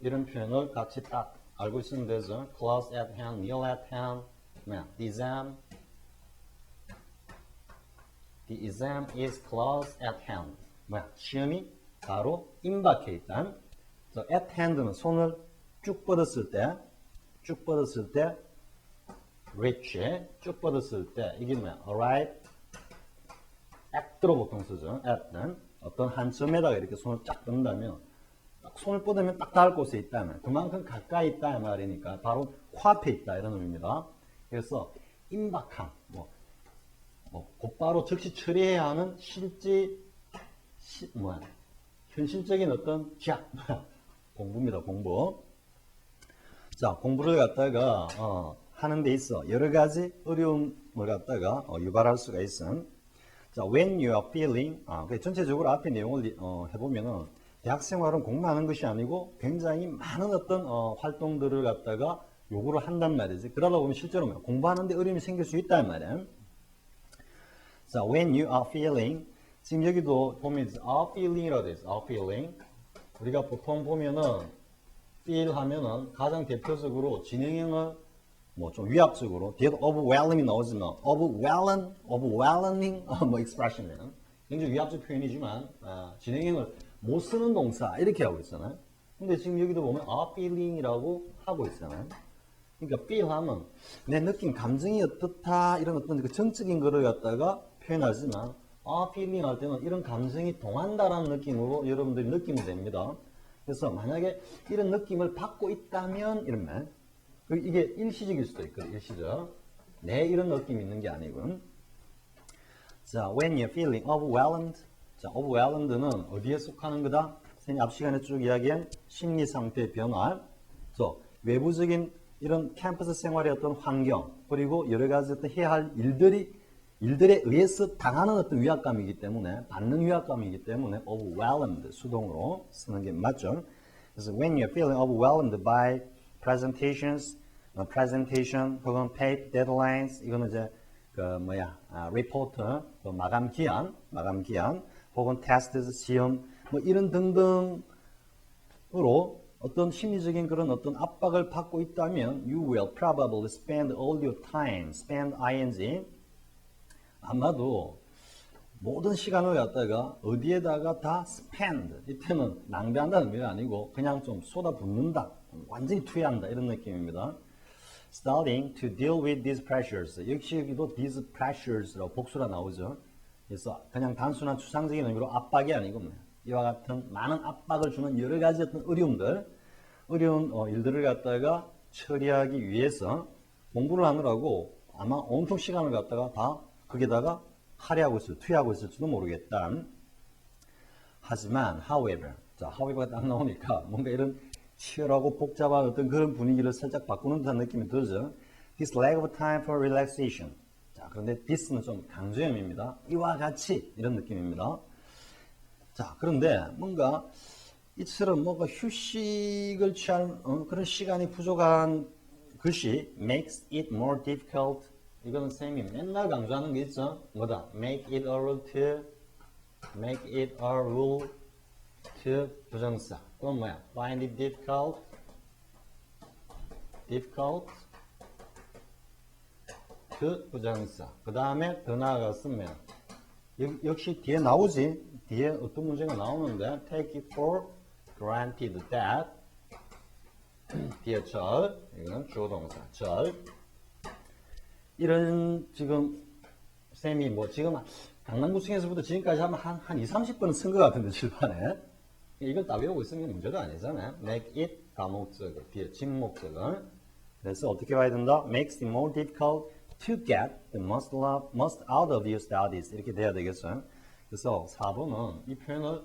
이런 표현을 같이 딱 알고 있으면 되죠. close at hand, near at hand, the exam is close at hand. 시험이 바로 임박해 있다. at hand는 손을 쭉 뻗었을 때, reach, 쭉 뻗었을 때 이게 arrive, at로 보통 쓰죠. at는 어떤 한 점에다가 이렇게 손을 쫙 뻗는다면 손을 뻗으면 딱 닿을 곳에 있다면 그만큼 가까이 있다 말이니까 바로 코앞에 있다 이런 의미입니다. 그래서 임박함, 곧바로 즉시 처리해야 하는 현실적인 어떤 공부입니다. 공부. 자, 공부를 갖다가 하는 데 있어 여러 가지 어려움을 갖다가 유발할 수가 있어. 자, when you are feeling, 전체적으로 앞에 내용을 해보면은 대학생활은 공부하는 것이 아니고 굉장히 많은 어떤 활동들을 갖다가 요구를 한단 말이지. 그러다 보면 실제로 공부하는데 어려움이 생길 수 있단 말이야. 자, when you are feeling, 지금 여기도 보면 are feeling이라고 되어 있어. are feeling. 우리가 보통 보면은 feel 하면은 가장 대표적으로 진행형을 좀 위압적으로 뒤에도 overwhelming이 나오지만 overwhelming expression은 굉장히 위압적 표현이지만 진행형을 못 쓰는 동사 이렇게 하고 있잖아요. 근데 지금 여기도 보면 are feeling이라고 하고 있잖아요. 그러니까 feel 하면 내 느낌, 감정이 어떻다 이런 어떤 그 정적인 거를 갖다가 표현하지만 are feeling 할 때는 이런 감정이 동한다라는 느낌으로 여러분들이 느끼면 됩니다. 그래서 만약에 이런 느낌을 받고 있다면 이런 말. 이게 일시적일 수도 있거든. 일시적. 내 이런 느낌이 있는 게 아니고. 자, when you're feeling overwhelmed. 자, overwhelmed는 어디에 속하는 거다? 선생님 앞 시간에 쭉 이야기한 심리 상태 변화. 외부적인 이런 캠퍼스 생활의 어떤 환경 그리고 여러 가지 어떤 해야 할 일들에 의해서 당하는 어떤 위압감이기 때문에 받는 위압감이기 때문에 overwhelmed 수동으로 쓰는 게 맞죠. 그래서 when you're feeling overwhelmed by presentation 혹은 paper deadlines 이거는 이제 리포트 마감 기한 혹은 테스트 시험 이런 등등으로 어떤 심리적인 그런 어떤 압박을 받고 있다면 you will probably spend all your time spend ing 아마도 모든 시간을 갖다가 어디에다가 다 spend 이때는 낭비한다는 의미가 아니고 그냥 좀 쏟아붓는다 완전히 투여한다 이런 느낌입니다. Starting to deal with these pressures 역시 여기도 these pressures라고 복수가 나오죠. 그래서 그냥 단순한 추상적인 의미로 압박이 아니고 이와 같은 많은 압박을 주는 여러 가지 어떤 어려운 일들을 갖다가 처리하기 위해서 공부를 하느라고 아마 온통 시간을 갖다가 다 거기다가 투여하고 있을지도 모르겠다. 하지만, however, 자, however가 딱 나오니까 뭔가 이런 치열하고 복잡한 어떤 그런 분위기를 살짝 바꾸는 듯한 느낌이 들죠. This lack of time for relaxation. 자, 그런데 this는 좀 강조형입니다. 이와 같이 이런 느낌입니다. 자, 그런데 뭔가 이처럼 뭔가 휴식을 취할 그런 시간이 부족한 것이 makes it more difficult. 이거는 쌤이 맨날 강조하는 게 있죠. 뭐다? Make it a rule to 부정사. 또 뭐야? Find it difficult to 부정사. 그 다음에 더 나아갔으면 역시 뒤에 나오지. 뒤에 어떤 문제가 나오는데 take it for granted that 뒤에 절 이거는 주어 동사 절 이런 지금 쌤이 지금 강남구청에서부터 지금까지 하면 한 20-30번은 쓴 것 같은데 칠판에 이걸 다 외우고 있으면 문제가 아니잖아요. make it 다목적어 뒤에 진목적어 그래서 어떻게 봐야 된다? makes it more difficult to get the most out of your studies 이렇게 돼야 되겠어요. 그래서 4번은 이 표현을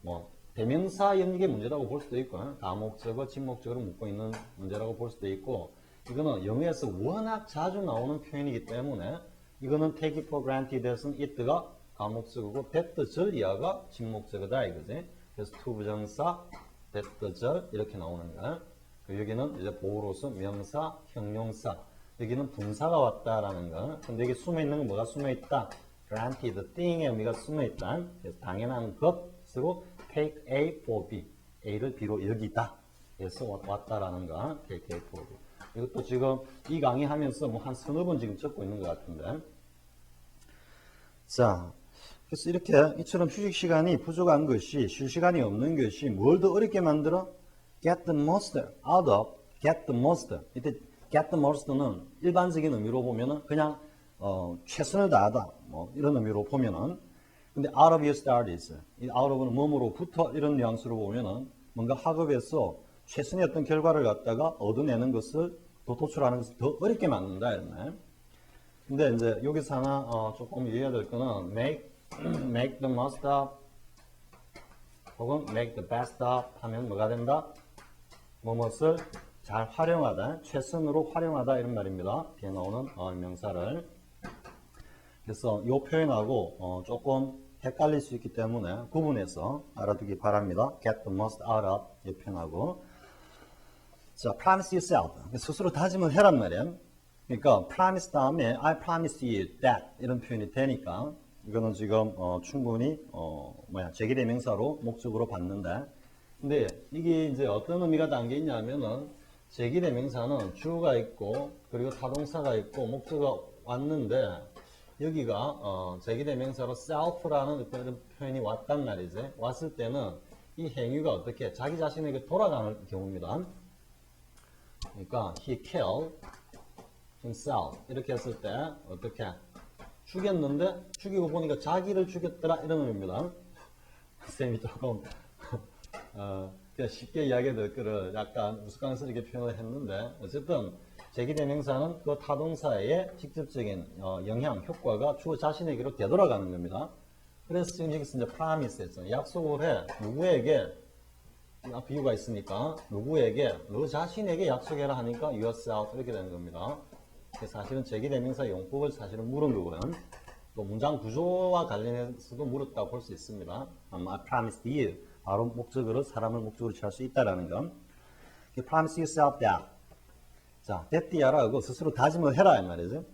뭐 대명사 연립의 문제라고 볼 수도 있고 다목적어, 직목적으로 묶고 있는 문제라고 볼 수도 있고 이거는 영어에서 워낙 자주 나오는 표현이기 때문에 이거는 take it for granted에서는 it가 가목적어고 that 절이야가 직목적어다 이거지. 그래서 to 부정사, that 절 이렇게 나오는 거야. 여기는 이제 보호로서 명사, 형용사. 여기는 분사가 왔다라는 거. 근데 여기 숨어 있는 건 뭐가 숨어 있다? granted, thing의 의미가 숨어 있다. 그래서 당연한 것으로 take A for B. A를 B로 여기다. 그래서 왔다라는 거. take A for B. 이것도 지금 이 강의 하면서 뭐 한 서너 번 지금 적고 있는 것 같은데. 자, 그래서 이렇게 이처럼 휴식 시간이 부족한 것이, 쉴 시간이 없는 것이 뭘 더 어렵게 만들어? Get the most out of, get the most. 이때 get the most는 일반적인 의미로 보면은 그냥 최선을 다하다 뭐 이런 의미로 보면은 근데 out of your studies, 이 out of는 뭐뭐로부터 이런 뉘앙스로 보면은 뭔가 학업에서 최선의 어떤 결과를 갖다가 얻어내는 것을 더 도출하는 것을 더 어렵게 만든다 이런 말. 근데 이제 여기서 하나 조금 이해해야 될 거는 make the most of 혹은 make the best of 하면 뭐가 된다? 뭐뭇을 잘 활용하다, 최선으로 활용하다 이런 말입니다. 뒤에 나오는 명사를. 그래서 이 표현하고 조금 헷갈릴 수 있기 때문에 구분해서 알아두기 바랍니다. get the most out of 이 표현하고. 자, promise yourself. 스스로 다짐을 해란 말이야. 그러니까 promise 다음에 I promise you that 이런 표현이 되니까 이거는 지금 충분히 제기대명사로 목적으로 봤는데 근데 이게 이제 어떤 의미가 담겨 있냐면은 제기대명사는 주어가 있고 그리고 타동사가 있고 목적어가 왔는데 여기가 제기대명사로 self라는 어떤 표현이 왔단 말이지. 왔을 때는 이 행위가 어떻게 자기 자신에게 돌아가는 경우입니다. 그러니까 he killed himself 이렇게 했을 때 어떻게 죽였는데 죽이고 보니까 자기를 죽였더라 이런 의미입니다. 쌤이 조금 쉽게 이야기될 거를 약간 우스꽝스럽게 표현을 했는데 어쨌든 제기대명사는 그 타동사의 직접적인 영향, 효과가 주어 자신에게로 되돌아가는 겁니다. 그래서 지금 여기서 이제 promise 했잖아요. 약속을 해. 누구에게? 비유가 있으니까 누구에게? 너 자신에게 약속해라 하니까 yourself 이렇게 되는 겁니다. 사실은 제기대명사 용법을 사실은 물은 거고요. 또 문장 구조와 관련해서도 물었다고 볼 수 있습니다. I promise you. 바로 목적으로 사람을 목적으로 취할 수 있다라는 점. Promise yourself that. 자, that이라고 스스로 다짐을 해라 이 말이죠.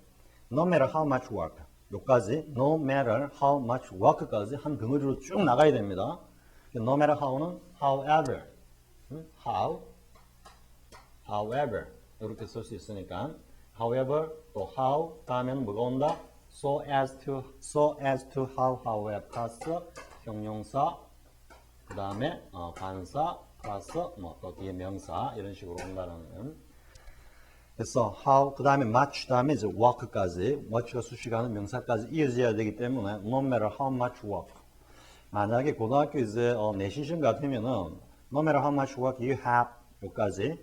No matter how much work. 여기까지 no matter how much work까지 한 덩어리로 쭉 나가야 됩니다. No matter how는 however. however 이렇게 쓸 수 있으니까 however 또 how 다음에는 뭐가 온다? so as to how however 플러스 형용사 그 다음에 관사 플러스 또 뒤에 명사 이런 식으로 온다는. 그래서 how 그 다음에 much 다음에 이제 work까지 much가 수식하는 명사까지 이어져야 되기 때문에 no matter how much work. 만약에 고등학교 이제 내신 시험 같으면은 no matter how much work you have 여기까지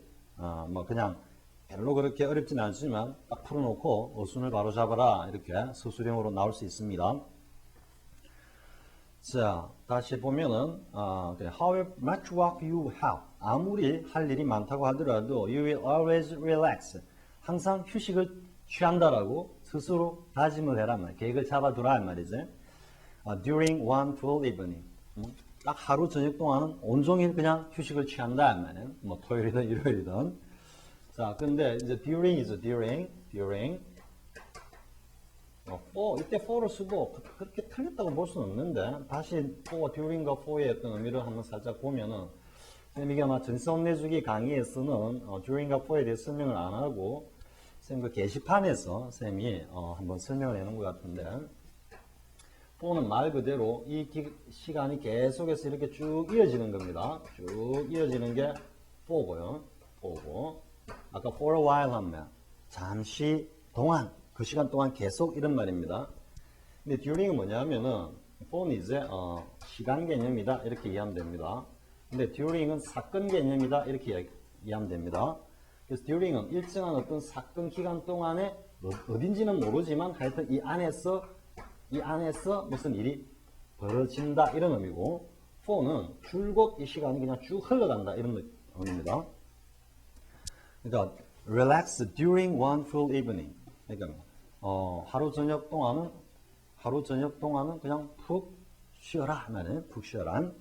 그냥 별로 그렇게 어렵진 않지만 딱 풀어놓고 어순을 바로 잡아라 이렇게 서술형으로 나올 수 있습니다. 자, 다시 보면은 however much work you have 아무리 할 일이 많다고 하더라도 you will always relax 항상 휴식을 취한다라고 스스로 다짐을 해란 말이야. 계획을 잡아두라 말이지. during one full evening 딱 하루 저녁 동안은 온종일 그냥 휴식을 취한다 말이야. 뭐 토요일이든 일요일이든. 자, 근데 이제 during이죠. during for, 이때 for를 쓰고 그렇게 틀렸다고 볼 수는 없는데 다시 for, during과 for의 어떤 의미를 한번 살짝 보면은 쌤이 아마 전선 내주기 강의에서는 during과 for에 대해 설명을 안 하고 쌤 그 게시판에서 쌤이 한번 설명을 해놓은 것 같은데 for는 말 그대로 이 시간이 계속해서 이렇게 쭉 이어지는 겁니다. 쭉 이어지는 게 for고요. for고 아까 for a while 하면 잠시 동안 그 시간 동안 계속 이런 말입니다. 근데 during은 뭐냐면은 for는 이제 시간 개념이다 이렇게 이해하면 됩니다. 근데 during은 사건 개념이다 이렇게 이해하면 됩니다. 그래서 during은 일정한 어떤 사건 기간 동안에 어딘지는 모르지만 하여튼 이 안에서 무슨 일이 벌어진다 이런 의미고 for는 줄곧 이 시간이 그냥 쭉 흘러간다 이런 의미입니다. 그러니까 relax during one full evening. 그러니까 하루 저녁 동안은 그냥 푹 쉬어라 하면은 푹 쉬어라.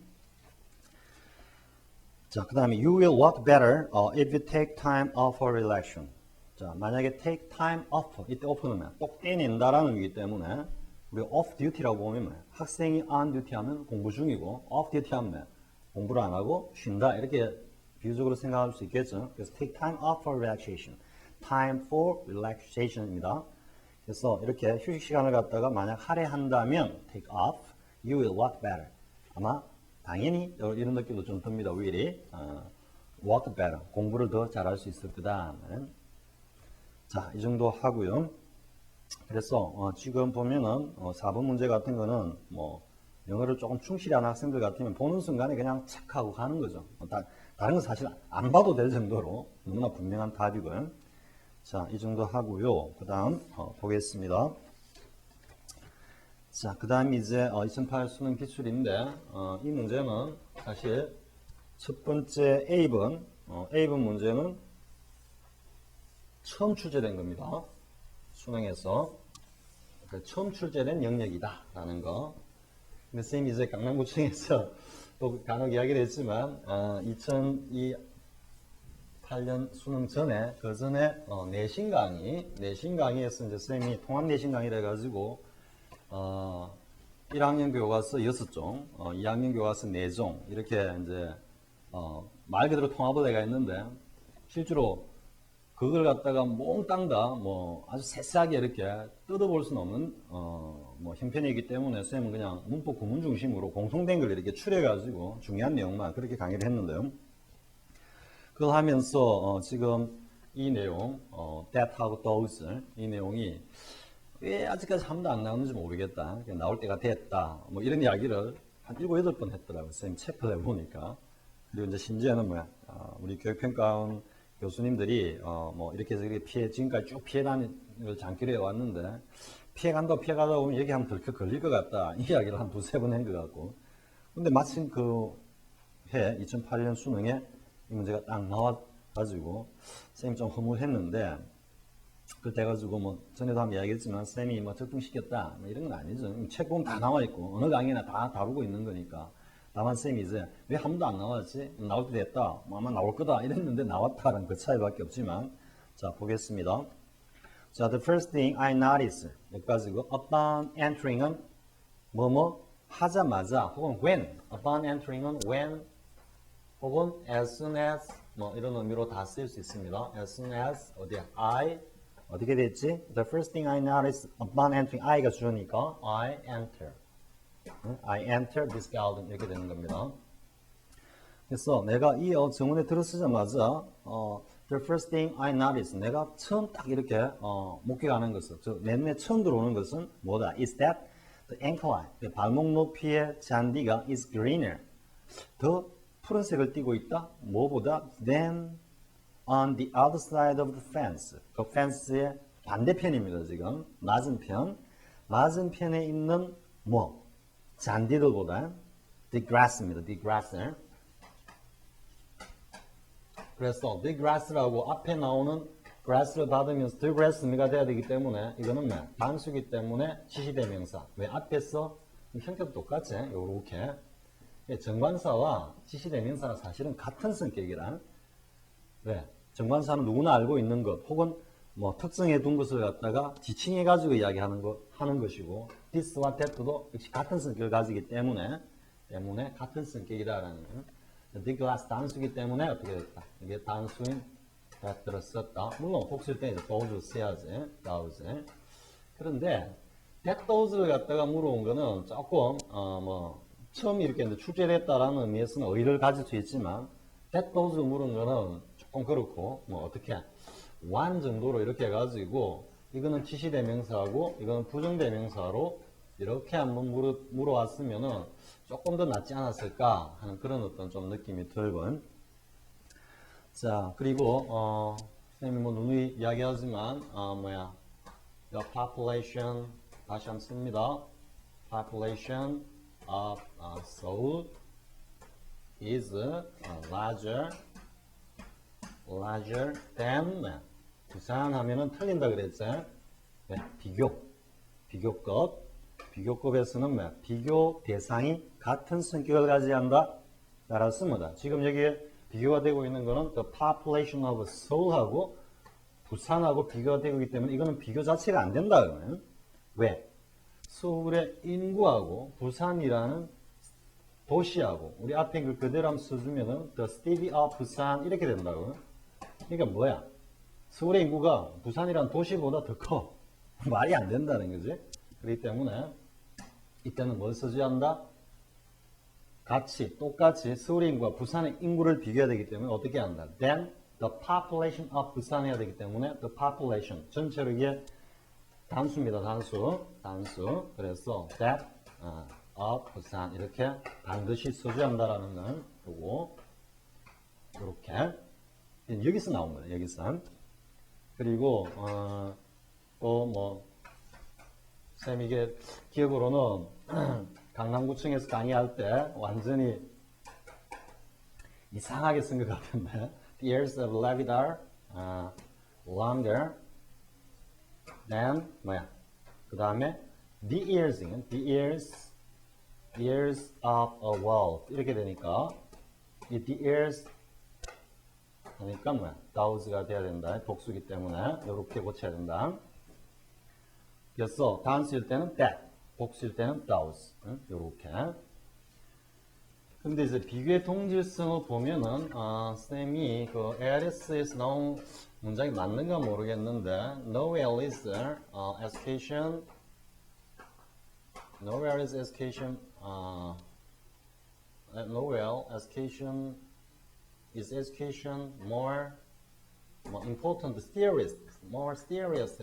자, 그 다음에 you will work better if you take time off for relaxation. 자, 만약에 take time off, 이때 off는 똑 떼낸다라는 의미이기 때문에 우리가 off duty라고 보면 학생이 on duty 하면 공부 중이고 off duty 하면 공부를 안 하고 쉰다 이렇게 비유적으로 생각할 수 있겠죠. 그래서 take time off for relaxation, time for relaxation입니다. 그래서 이렇게 휴식 시간을 갖다가 만약 할애한다면 take off, you will work better. 아마 당연히 이런 느낌도 좀 듭니다. will이 work better, 공부를 더 잘할 수 있을 거다. 자, 이 정도 하고요. 그래서 지금 보면은 4번 문제 같은 거는 뭐 영어를 조금 충실히 하는 학생들 같으면 보는 순간에 그냥 체크하고 가는 거죠. 다른 건 사실 안 봐도 될 정도로 너무나 분명한 답이고요. 자, 이 정도 하고요. 그 다음 보겠습니다. 자, 그 다음 이제 2008 수능 기출인데 이 문제는 사실 첫 번째 A번 문제는 처음 출제된 겁니다. 수능에서 처음 출제된 영역이다 라는 거. 근데 선생님이 이제 강남구청에서 또 간혹 이야기를 했지만 2008년 수능 전에 그 전에 내신 강의에서 이제 선생님이 통합 내신 강의를 해가지고 1학년 교과서 6종, 2학년 교과서 4종 이렇게 이제 말 그대로 통합을 해가 있는데 실제로 그걸 갖다가 몽땅 다 뭐 아주 세세하게 이렇게 뜯어볼 수는 없는 뭐 형편이기 때문에 선생님은 그냥 문법 구문 중심으로 공통된 걸 이렇게 추려가지고 중요한 내용만 그렇게 강의를 했는데요. 그걸 하면서 지금 이 내용 that하고 those 이 내용이 왜 아직까지 한 번도 안 나오는지 모르겠다. 나올 때가 됐다. 뭐 이런 이야기를 한 7, 8번 했더라고요. 선생님 체크를 해보니까. 그리고 이제 심지어는 우리 교육평가원 교수님들이 뭐 이렇게 해서 지금까지 쭉 피해다니는 걸 장기로 해왔는데 피해가다 보면 여기 한번 덜컥 걸릴 것 같다. 이 이야기를 한 두세 번 한 것 같고. 근데 마침 그 해 2008년 수능에 이 문제가 딱 나와가지고 선생님 좀 허무했는데 그래가지고 뭐 전에도 한번 이야기했지만 쌤이 뭐 적중시켰다 뭐 이런 건 아니죠. 책 보면 다 나와 있고 어느 강의나 다 다루고 있는 거니까. 다만 쌤이 이제 왜 한 번도 안 나왔지? 나올 때 됐다. 뭐 아마 나올 거다 이랬는데 나왔다는 그 차이밖에 없지만 자 보겠습니다. 자, the first thing I noticed 여기까지고 upon entering은 뭐뭐 하자마자 혹은 when upon entering은 when 혹은 as soon as 뭐 이런 의미로 다 쓸 수 있습니다. as soon as 어디야? I 어떻게 됐지? The first thing I noticed upon entering I가 주니까 I enter this garden 이렇게 되는 겁니다. 그래서 내가 이 정원에 들어서자마자 the first thing I noticed 내가 처음 딱 이렇게 목격하는 것은 맨 처음 들어오는 것은 뭐다? Is that the ankle line 발목 높이의 잔디가 is greener 더 푸른색을 띠고 있다. 뭐보다 than on the other side of the fence. 그 펜스의 반대편입니다. 지금 맞은편에 있는 뭐 잔디들보다 the grass입니다. the grass. 그래서 the grass라고 앞에 나오는 grass를 받으면서 the grass가 돼야 되기 때문에 이거는 단수기 때문에 지시대명사. 왜 앞에서 형태도 똑같지? 요렇게 정관사와 지시대명사가 사실은 같은 성격이란 왜? 정관사는 누구나 알고 있는 것 혹은 뭐 특정해 둔 것을 갖다가 지칭해 가지고 이야기하는 하는 것이고 this와 that도 역시 같은 성격을 가지기 때문에 같은 성격이다라는 거는 the glass 단수기 때문에 어떻게 됐다? 이게 단수인 that를 썼다. 물론 혹쓸 때 이제 those 써야지. those. 그런데 that those를 갖다가 물어온 거는 조금 뭐 처음 이렇게 출제됐다라는 의미에서는 의의를 가질 수 있지만 that those를 물은 거는 조금 그렇고 뭐 어떻게 one 정도로 이렇게 해가지고 이거는 지시대명사하고 이거는 부정대명사로 이렇게 한번 물어왔으면은 조금 더 낫지 않았을까 하는 그런 어떤 좀 느낌이 들고 자 그리고 선생님이 뭐 누누이 이야기하지만 the population 다시 한번 씁니다. population of Seoul is larger than 부산 하면은 틀린다 그랬지. 네, 비교급에서는 뭐야? 비교 대상이 같은 성격을 가지한다. 따라서 뭐다? 지금 여기에 비교가 되고 있는 거는 the population of Seoul하고 부산하고 비교가 되고 있기 때문에 이거는 비교 자체가 안 된다 그러면. 왜? 서울의 인구하고 부산이라는 도시하고 우리 앞에 그 그대로 한번 써주면은 the city of 부산 이렇게 된다고. 그러니까 뭐야? 서울의 인구가 부산이라는 도시보다 더 커. 말이 안 된다는 거지. 그렇기 때문에 이때는 뭘 써줘야 한다? 똑같이 서울의 인구와 부산의 인구를 비교해야 되기 때문에 어떻게 한다? Then the population of 부산 해야 되기 때문에 the population 전체로 이게 단수입니다. 단수. 그래서 that of 부산 이렇게 반드시 써줘야 한다라는 걸 보고 이렇게 여기서 나온 거예요. 여기서. 그리고 또 뭐 쌤 이게 기억으로는 강남구청에서 강의할 때 완전히 이상하게 쓴 것 같은데 The years of life are longer than 뭐야? 그 다음에 the years of a world 이렇게 되니까 이 the years 하니까 뭐야? thous가 돼야 된다. 복수기 때문에 이렇게 고쳐야 된다. 그래서 단수일 때는 that, 복수일 때는 thous. 이렇게. 근데 이제 비교의 동질성을 보면은 쌤이 그 ALS에서 나온 문장이 맞는가 모르겠는데 nowhere is education is education more important more serious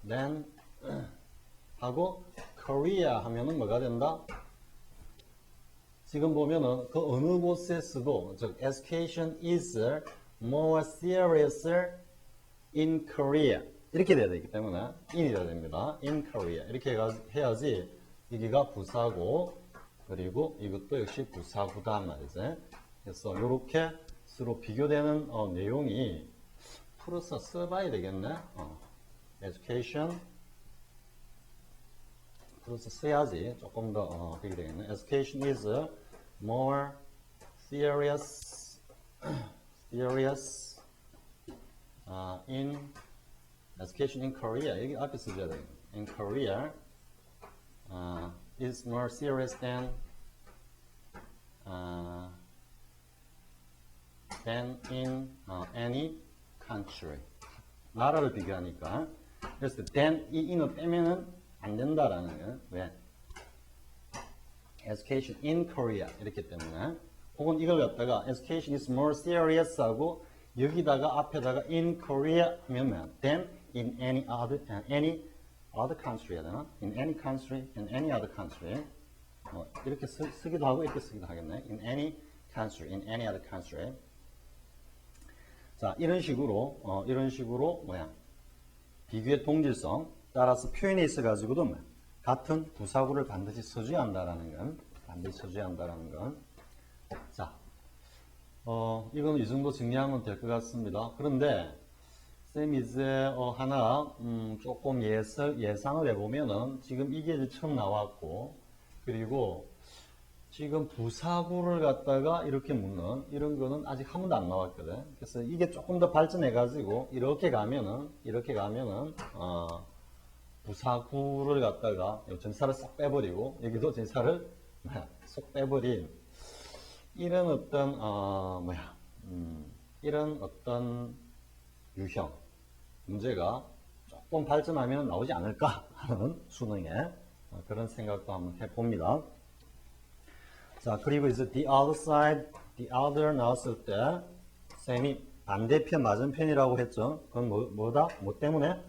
than 하고 Korea 하면은 뭐가 된다? 지금 보면은 그 어느 곳에서도 즉 education is more serious in Korea 이렇게 돼야 되기 때문에 in이 돼야 됩니다. in Korea 이렇게 해야지 여기가 부사고 그리고 이것도 역시 부사구다 말이지. 그래서 이렇게 서로 비교되는 내용이 풀어서 써봐야 되겠네. education 풀어서 써야지 조금 더 그게 되겠네. education is more serious in education in Korea 여기 앞에 써줘야 되겠네. in Korea is more serious than in any country. 나라를 비교하니까. 그래서 than 이 in을 빼면은 안 된다라는 거예요. 왜? education in Korea 이렇기 때문에. 혹은 이걸 갖다가 education is more serious 하고 여기다가 앞에다가 in Korea 하면 than in any other country 해야 되나? in any country, in any other country. 이렇게 쓰기도 하고 이렇게 쓰기도 하겠네. in any country, in any other country. 자, 이런 식으로 뭐야? 비교의 동질성 따라서 표현에 있어 가지고도 뭐야? 같은 부사구를 반드시 써줘야 한다라는 건. 자, 이건 이 정도 정리하면 될 것 같습니다. 그런데 쌤이 이제 하나 조금 예상을 해보면은 지금 이게 이제 처음 나왔고 그리고 지금 부사구를 갖다가 이렇게 묻는 이런 거는 아직 한 번도 안 나왔거든. 그래서 이게 조금 더 발전해 가지고 이렇게 가면은 부사구를 갖다가 전사를 싹 빼버리고 여기도 전사를 쏙 빼버린 이런 어떤 이런 어떤 유형 문제가 조금 발전하면 나오지 않을까 하는 수능에 그런 생각도 한번 해봅니다. 자, 그리고 이제 the other side, the other 나왔을 때 쌤이 반대편, 맞은편이라고 했죠. 그건 뭐다? 뭐 때문에?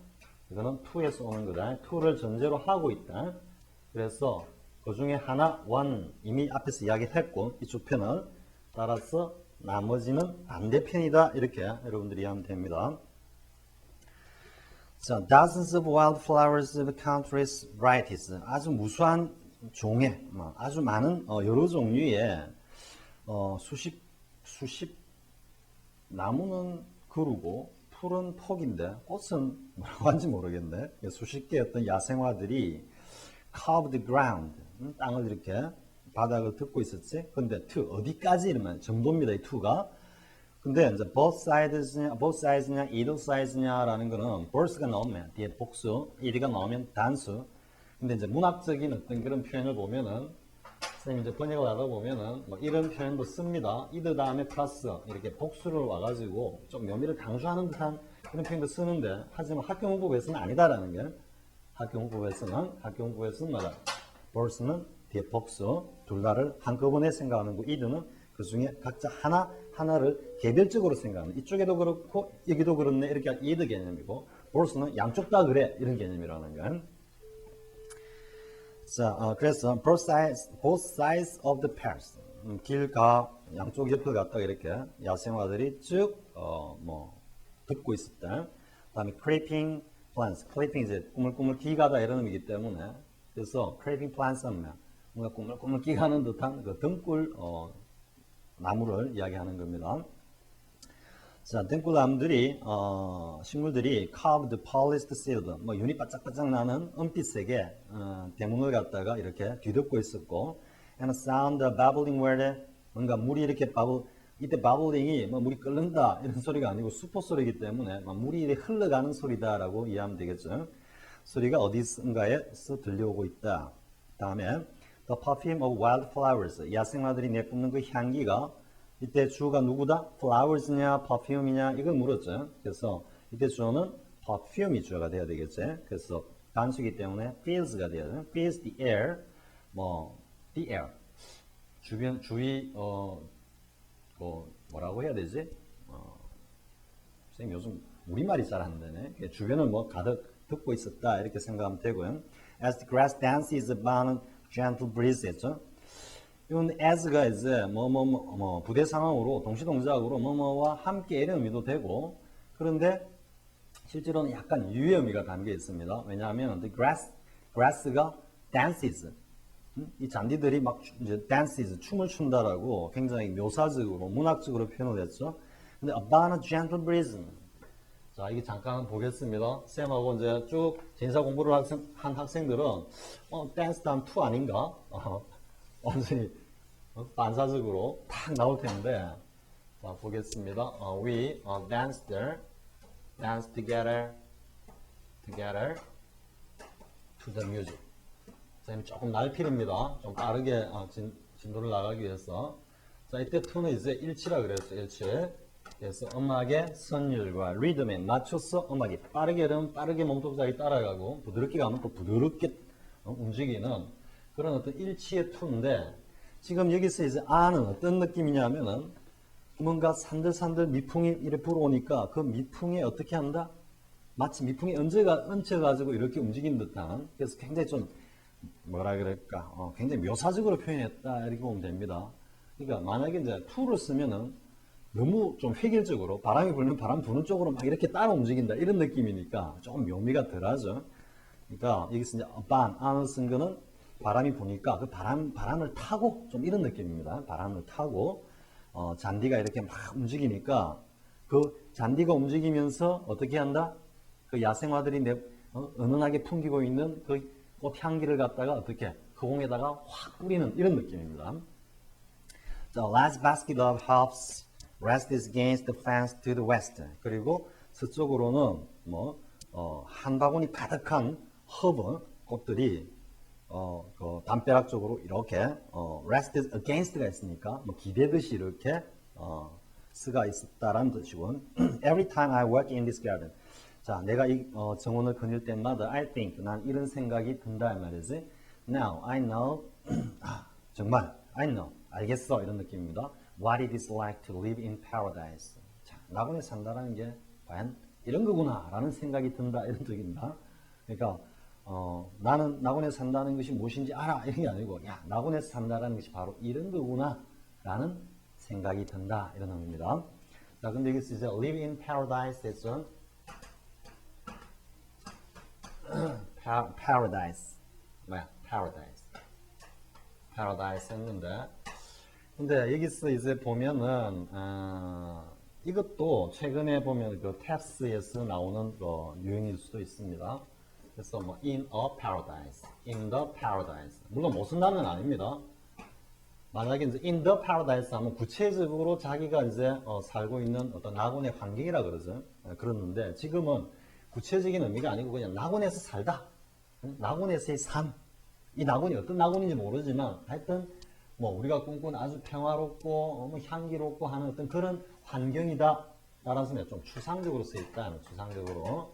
이거는 to에서 오는 거다. to를 전제로 하고 있다. 그래서 그 중에 하나, one 이미 앞에서 이야기했고 이쪽 편은 따라서 나머지는 반대편이다. 이렇게 여러분들이 이해하면 됩니다. 자, dozens of wildflowers of countries varieties. 아주 무수한 종의 아주 많은 여러 종류의 수십 나무는 그루고 풀은 폭인데 꽃은 뭐라고 하는지 모르겠네. 수십 개의 어떤 야생화들이 carve the ground 땅을 이렇게 바닥을 덮고 있었지. 근데 to 어디까지 이러면 정도입니다. 이 to가. 근데 이제 both sides냐, either sides냐라는 거는 verse가 나오면 뒤에 복수, it가 나오면 단수. 근데 이제 문학적인 어떤 그런 표현을 보면은 선생님 이제 번역을 하다 보면은 뭐 이런 표현도 씁니다. either 다음에 플러스 이렇게 복수를 와가지고 좀 묘미를 강조하는 듯한 그런 표현도 쓰는데 하지만 학교 문법에서는 아니다라는 게 학교 문법에서는 뭐다? verse는 뒤에 복수 둘 다를 한꺼번에 생각하는 거 either는 그 중에 각자 하나를 개별적으로 생각하는 이쪽에도 그렇고 여기도 그렇네 이렇게 either 개념이고 verse는 양쪽 다 그래 이런 개념이라는 거. 자, 그래서 both sides of the path 길가 양쪽 옆을 갖다가 이렇게 야생화들이 쭉 덮고 있었다. 그다음에 creeping plants, creeping 이제 꾸물꾸물 기가다 이런 의미이기 때문에 그래서 creeping plants 하면 뭔가 꾸물꾸물 기가는 듯한 그 등굴 나무를 이야기하는 겁니다. 자, 등굴나무들이 식물들이 carved polished silver 뭐 윤이 바짝바짝 나는 은빛색의 대문을 갖다가 이렇게 뒤덮고 있었고 and a sound of babbling water 뭔가 물이 이렇게 이때 babbling이 뭐 물이 끓는다 이런 소리가 아니고 수포 소리이기 때문에 물이 이렇게 흘러가는 소리다라고 이해하면 되겠죠. 소리가 어디선가에서 들려오고 있다. 다음에 the perfume of wildflowers 야생화들이 내뿜는 그 향기가 이때 주어가 누구다? flowers냐, perfume이냐 이걸 물었죠. 그래서 이때 주어는 perfume이 주어가 돼야 되겠지. 그래서 단수이기 때문에 fills가 돼야 돼. fills the air, the air. 주위 뭐라고 해야 되지? 선생님 요즘 우리말이 잘 안 되네. 주변을 가득 덮고 있었다 이렇게 생각하면 되고요. As the grass dances upon a gentle breeze 했죠. 이건 as가 이제 부대 상황으로 동시동작으로 뭐뭐와 함께 이런 의미도 되고 그런데 실제로는 약간 유의 의미가 담겨 있습니다. 왜냐하면 the grass가 dances 이 잔디들이 막 이제 dances 춤을 춘다라고 굉장히 묘사적으로 문학적으로 표현을 했죠. 근데 upon a gentle breeze 자 이게 잠깐 보겠습니다. 쌤하고 이제 쭉 진사 공부를 한 학생들은 댄스 다음 투 아닌가? 완전히 반사적으로 탁 나올 텐데 자 보겠습니다. We danced together to the music. 선생님 조금 날필입니다. 좀 빠르게 진도를 나가기 위해서 자 이때 to는 이제 일치라 그랬어요. 일치. 그래서 음악의 선율과 리듬에 맞춰서 음악이 빠르게 하면 빠르게 몸동작이 따라가고 부드럽게 가면 또 부드럽게 움직이는 그런 어떤 일치의 투인데 지금 여기서 이제 아는 어떤 느낌이냐면은 뭔가 산들산들 미풍이 이렇게 불어오니까 그 미풍에 어떻게 한다? 마치 미풍에 얹혀가지고 이렇게 움직인 듯한 그래서 굉장히 좀 뭐라 그럴까 굉장히 묘사적으로 표현했다 이렇게 보면 됩니다. 그러니까 만약에 이제 투를 쓰면은 너무 좀 획일적으로 바람이 불면 바람 부는 쪽으로 막 이렇게 따라 움직인다 이런 느낌이니까 조금 묘미가 덜하죠. 그러니까 여기서 이제 안을 쓴 거는 바람이 부니까 그 바람을 타고 좀 이런 느낌입니다. 바람을 타고 잔디가 이렇게 막 움직이니까 그 잔디가 움직이면서 어떻게 한다? 그 야생화들이 은은하게 풍기고 있는 그 꽃향기를 갖다가 어떻게 허공에다가 확 뿌리는 이런 느낌입니다. The last basket of hops rests against the fence to the west. 그리고 서쪽으로는 한 바구니 가득한 허브 꽃들이 그 담벼락 쪽으로 이렇게 rested against가 있으니까 기대듯이 이렇게 쓰가 있었다라는 뜻이고 Every time I walk in this garden 자 내가 이 정원을 거닐 때마다 I think 난 이런 생각이 든다 이 말이지 Now I know 정말 I know 알겠어 이런 느낌입니다 What it is like to live in paradise 자 낙원에 산다라는 게 과연 이런 거구나 라는 생각이 든다 이런 뜻입니다 그러니까 나는 낙원에 산다는 것이 무엇인지 알아 이런 게 아니고 야 낙원에서 산다는 것이 바로 이런 거구나 라는 생각이 든다 이런 의미입니다. 자 근데 여기서 이제 live in paradise 했죠. paradise 뭐야 paradise paradise 했는데, 근데 여기서 이제 보면은 이것도 최근에 보면 그 탭스에서 나오는 그 유행일 수도 있습니다. 그래서 뭐 in a paradise, in the paradise. 물론 못 쓴다는 아닙니다. 만약에 이제 in the paradise 하면 구체적으로 자기가 이제 살고 있는 어떤 낙원의 환경이라 그러죠. 그랬는데 지금은 구체적인 의미가 아니고 그냥 낙원에서 살다. 낙원에서의 삶. 이 낙원이 어떤 낙원인지 모르지만 하여튼 뭐 우리가 꿈꾸는 아주 평화롭고 뭐 향기롭고 하는 어떤 그런 환경이다. 따라서 좀 추상적으로 쓰였다. 추상적으로.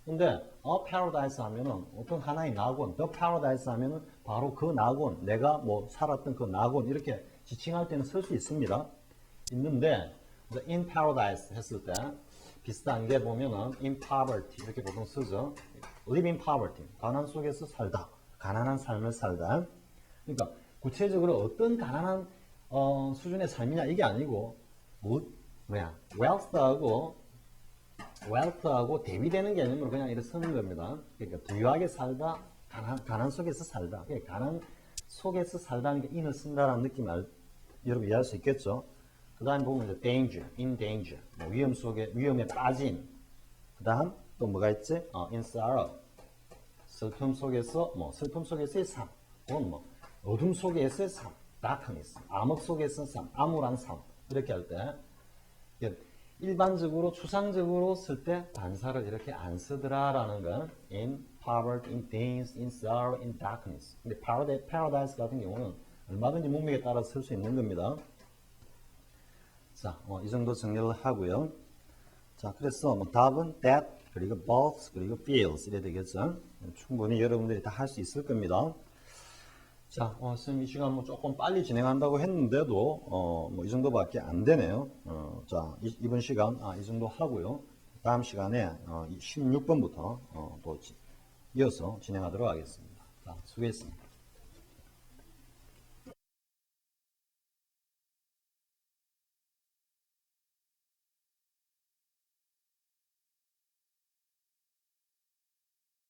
근데 a paradise 하면은 어떤 하나의 낙원, the paradise 하면은 바로 그 낙원, 내가 뭐 살았던 그 낙원 이렇게 지칭할 때는 쓸 수 있습니다. 있는데 in paradise 했을 때 비슷한 게 보면은 in poverty 이렇게 보통 쓰죠. live in poverty, 가난 속에서 살다, 가난한 삶을 살다. 그러니까 구체적으로 어떤 가난한 수준의 삶이냐 이게 아니고 wealth하고 대비되는 개념으로 그냥 이렇게 쓰는 겁니다. 그러니까 부유하게 살다, 가난 속에서 살다. 그러니까 가난 속에서 살다는 게 in을 쓴다라는 느낌을 여러분 이해할 수 있겠죠? 그 다음에 보면 이제 danger, in danger, 뭐 위험에 빠진. 그 다음 또 뭐가 있지? in sorrow, 슬픔 속에서의 삶, 혹은 뭐 어둠 속에서의 삶, darkness, 암흑 속에서의 삶, 암울한 삶 이렇게 할 때 일반적으로 추상적으로 쓸 때 반사를 이렇게 안 쓰더라라는 건 in poverty, in pains, in sorrow, in darkness. 근데 paradise 같은 경우는 얼마든지 문맥에 따라 쓸 수 있는 겁니다. 자, 이 정도 정리를 하고요. 자, 그래서 뭐 답은 that 그리고 both 그리고 feels 이래 되겠죠. 충분히 여러분들이 다 할 수 있을 겁니다. 자, 선생님 이 시간 뭐 조금 빨리 진행한다고 했는데도 뭐 이 정도밖에 안 되네요. 자, 이번 시간 이 정도 하고요. 다음 시간에 16번부터 또 이어서 진행하도록 하겠습니다. 자, 수고했습니다.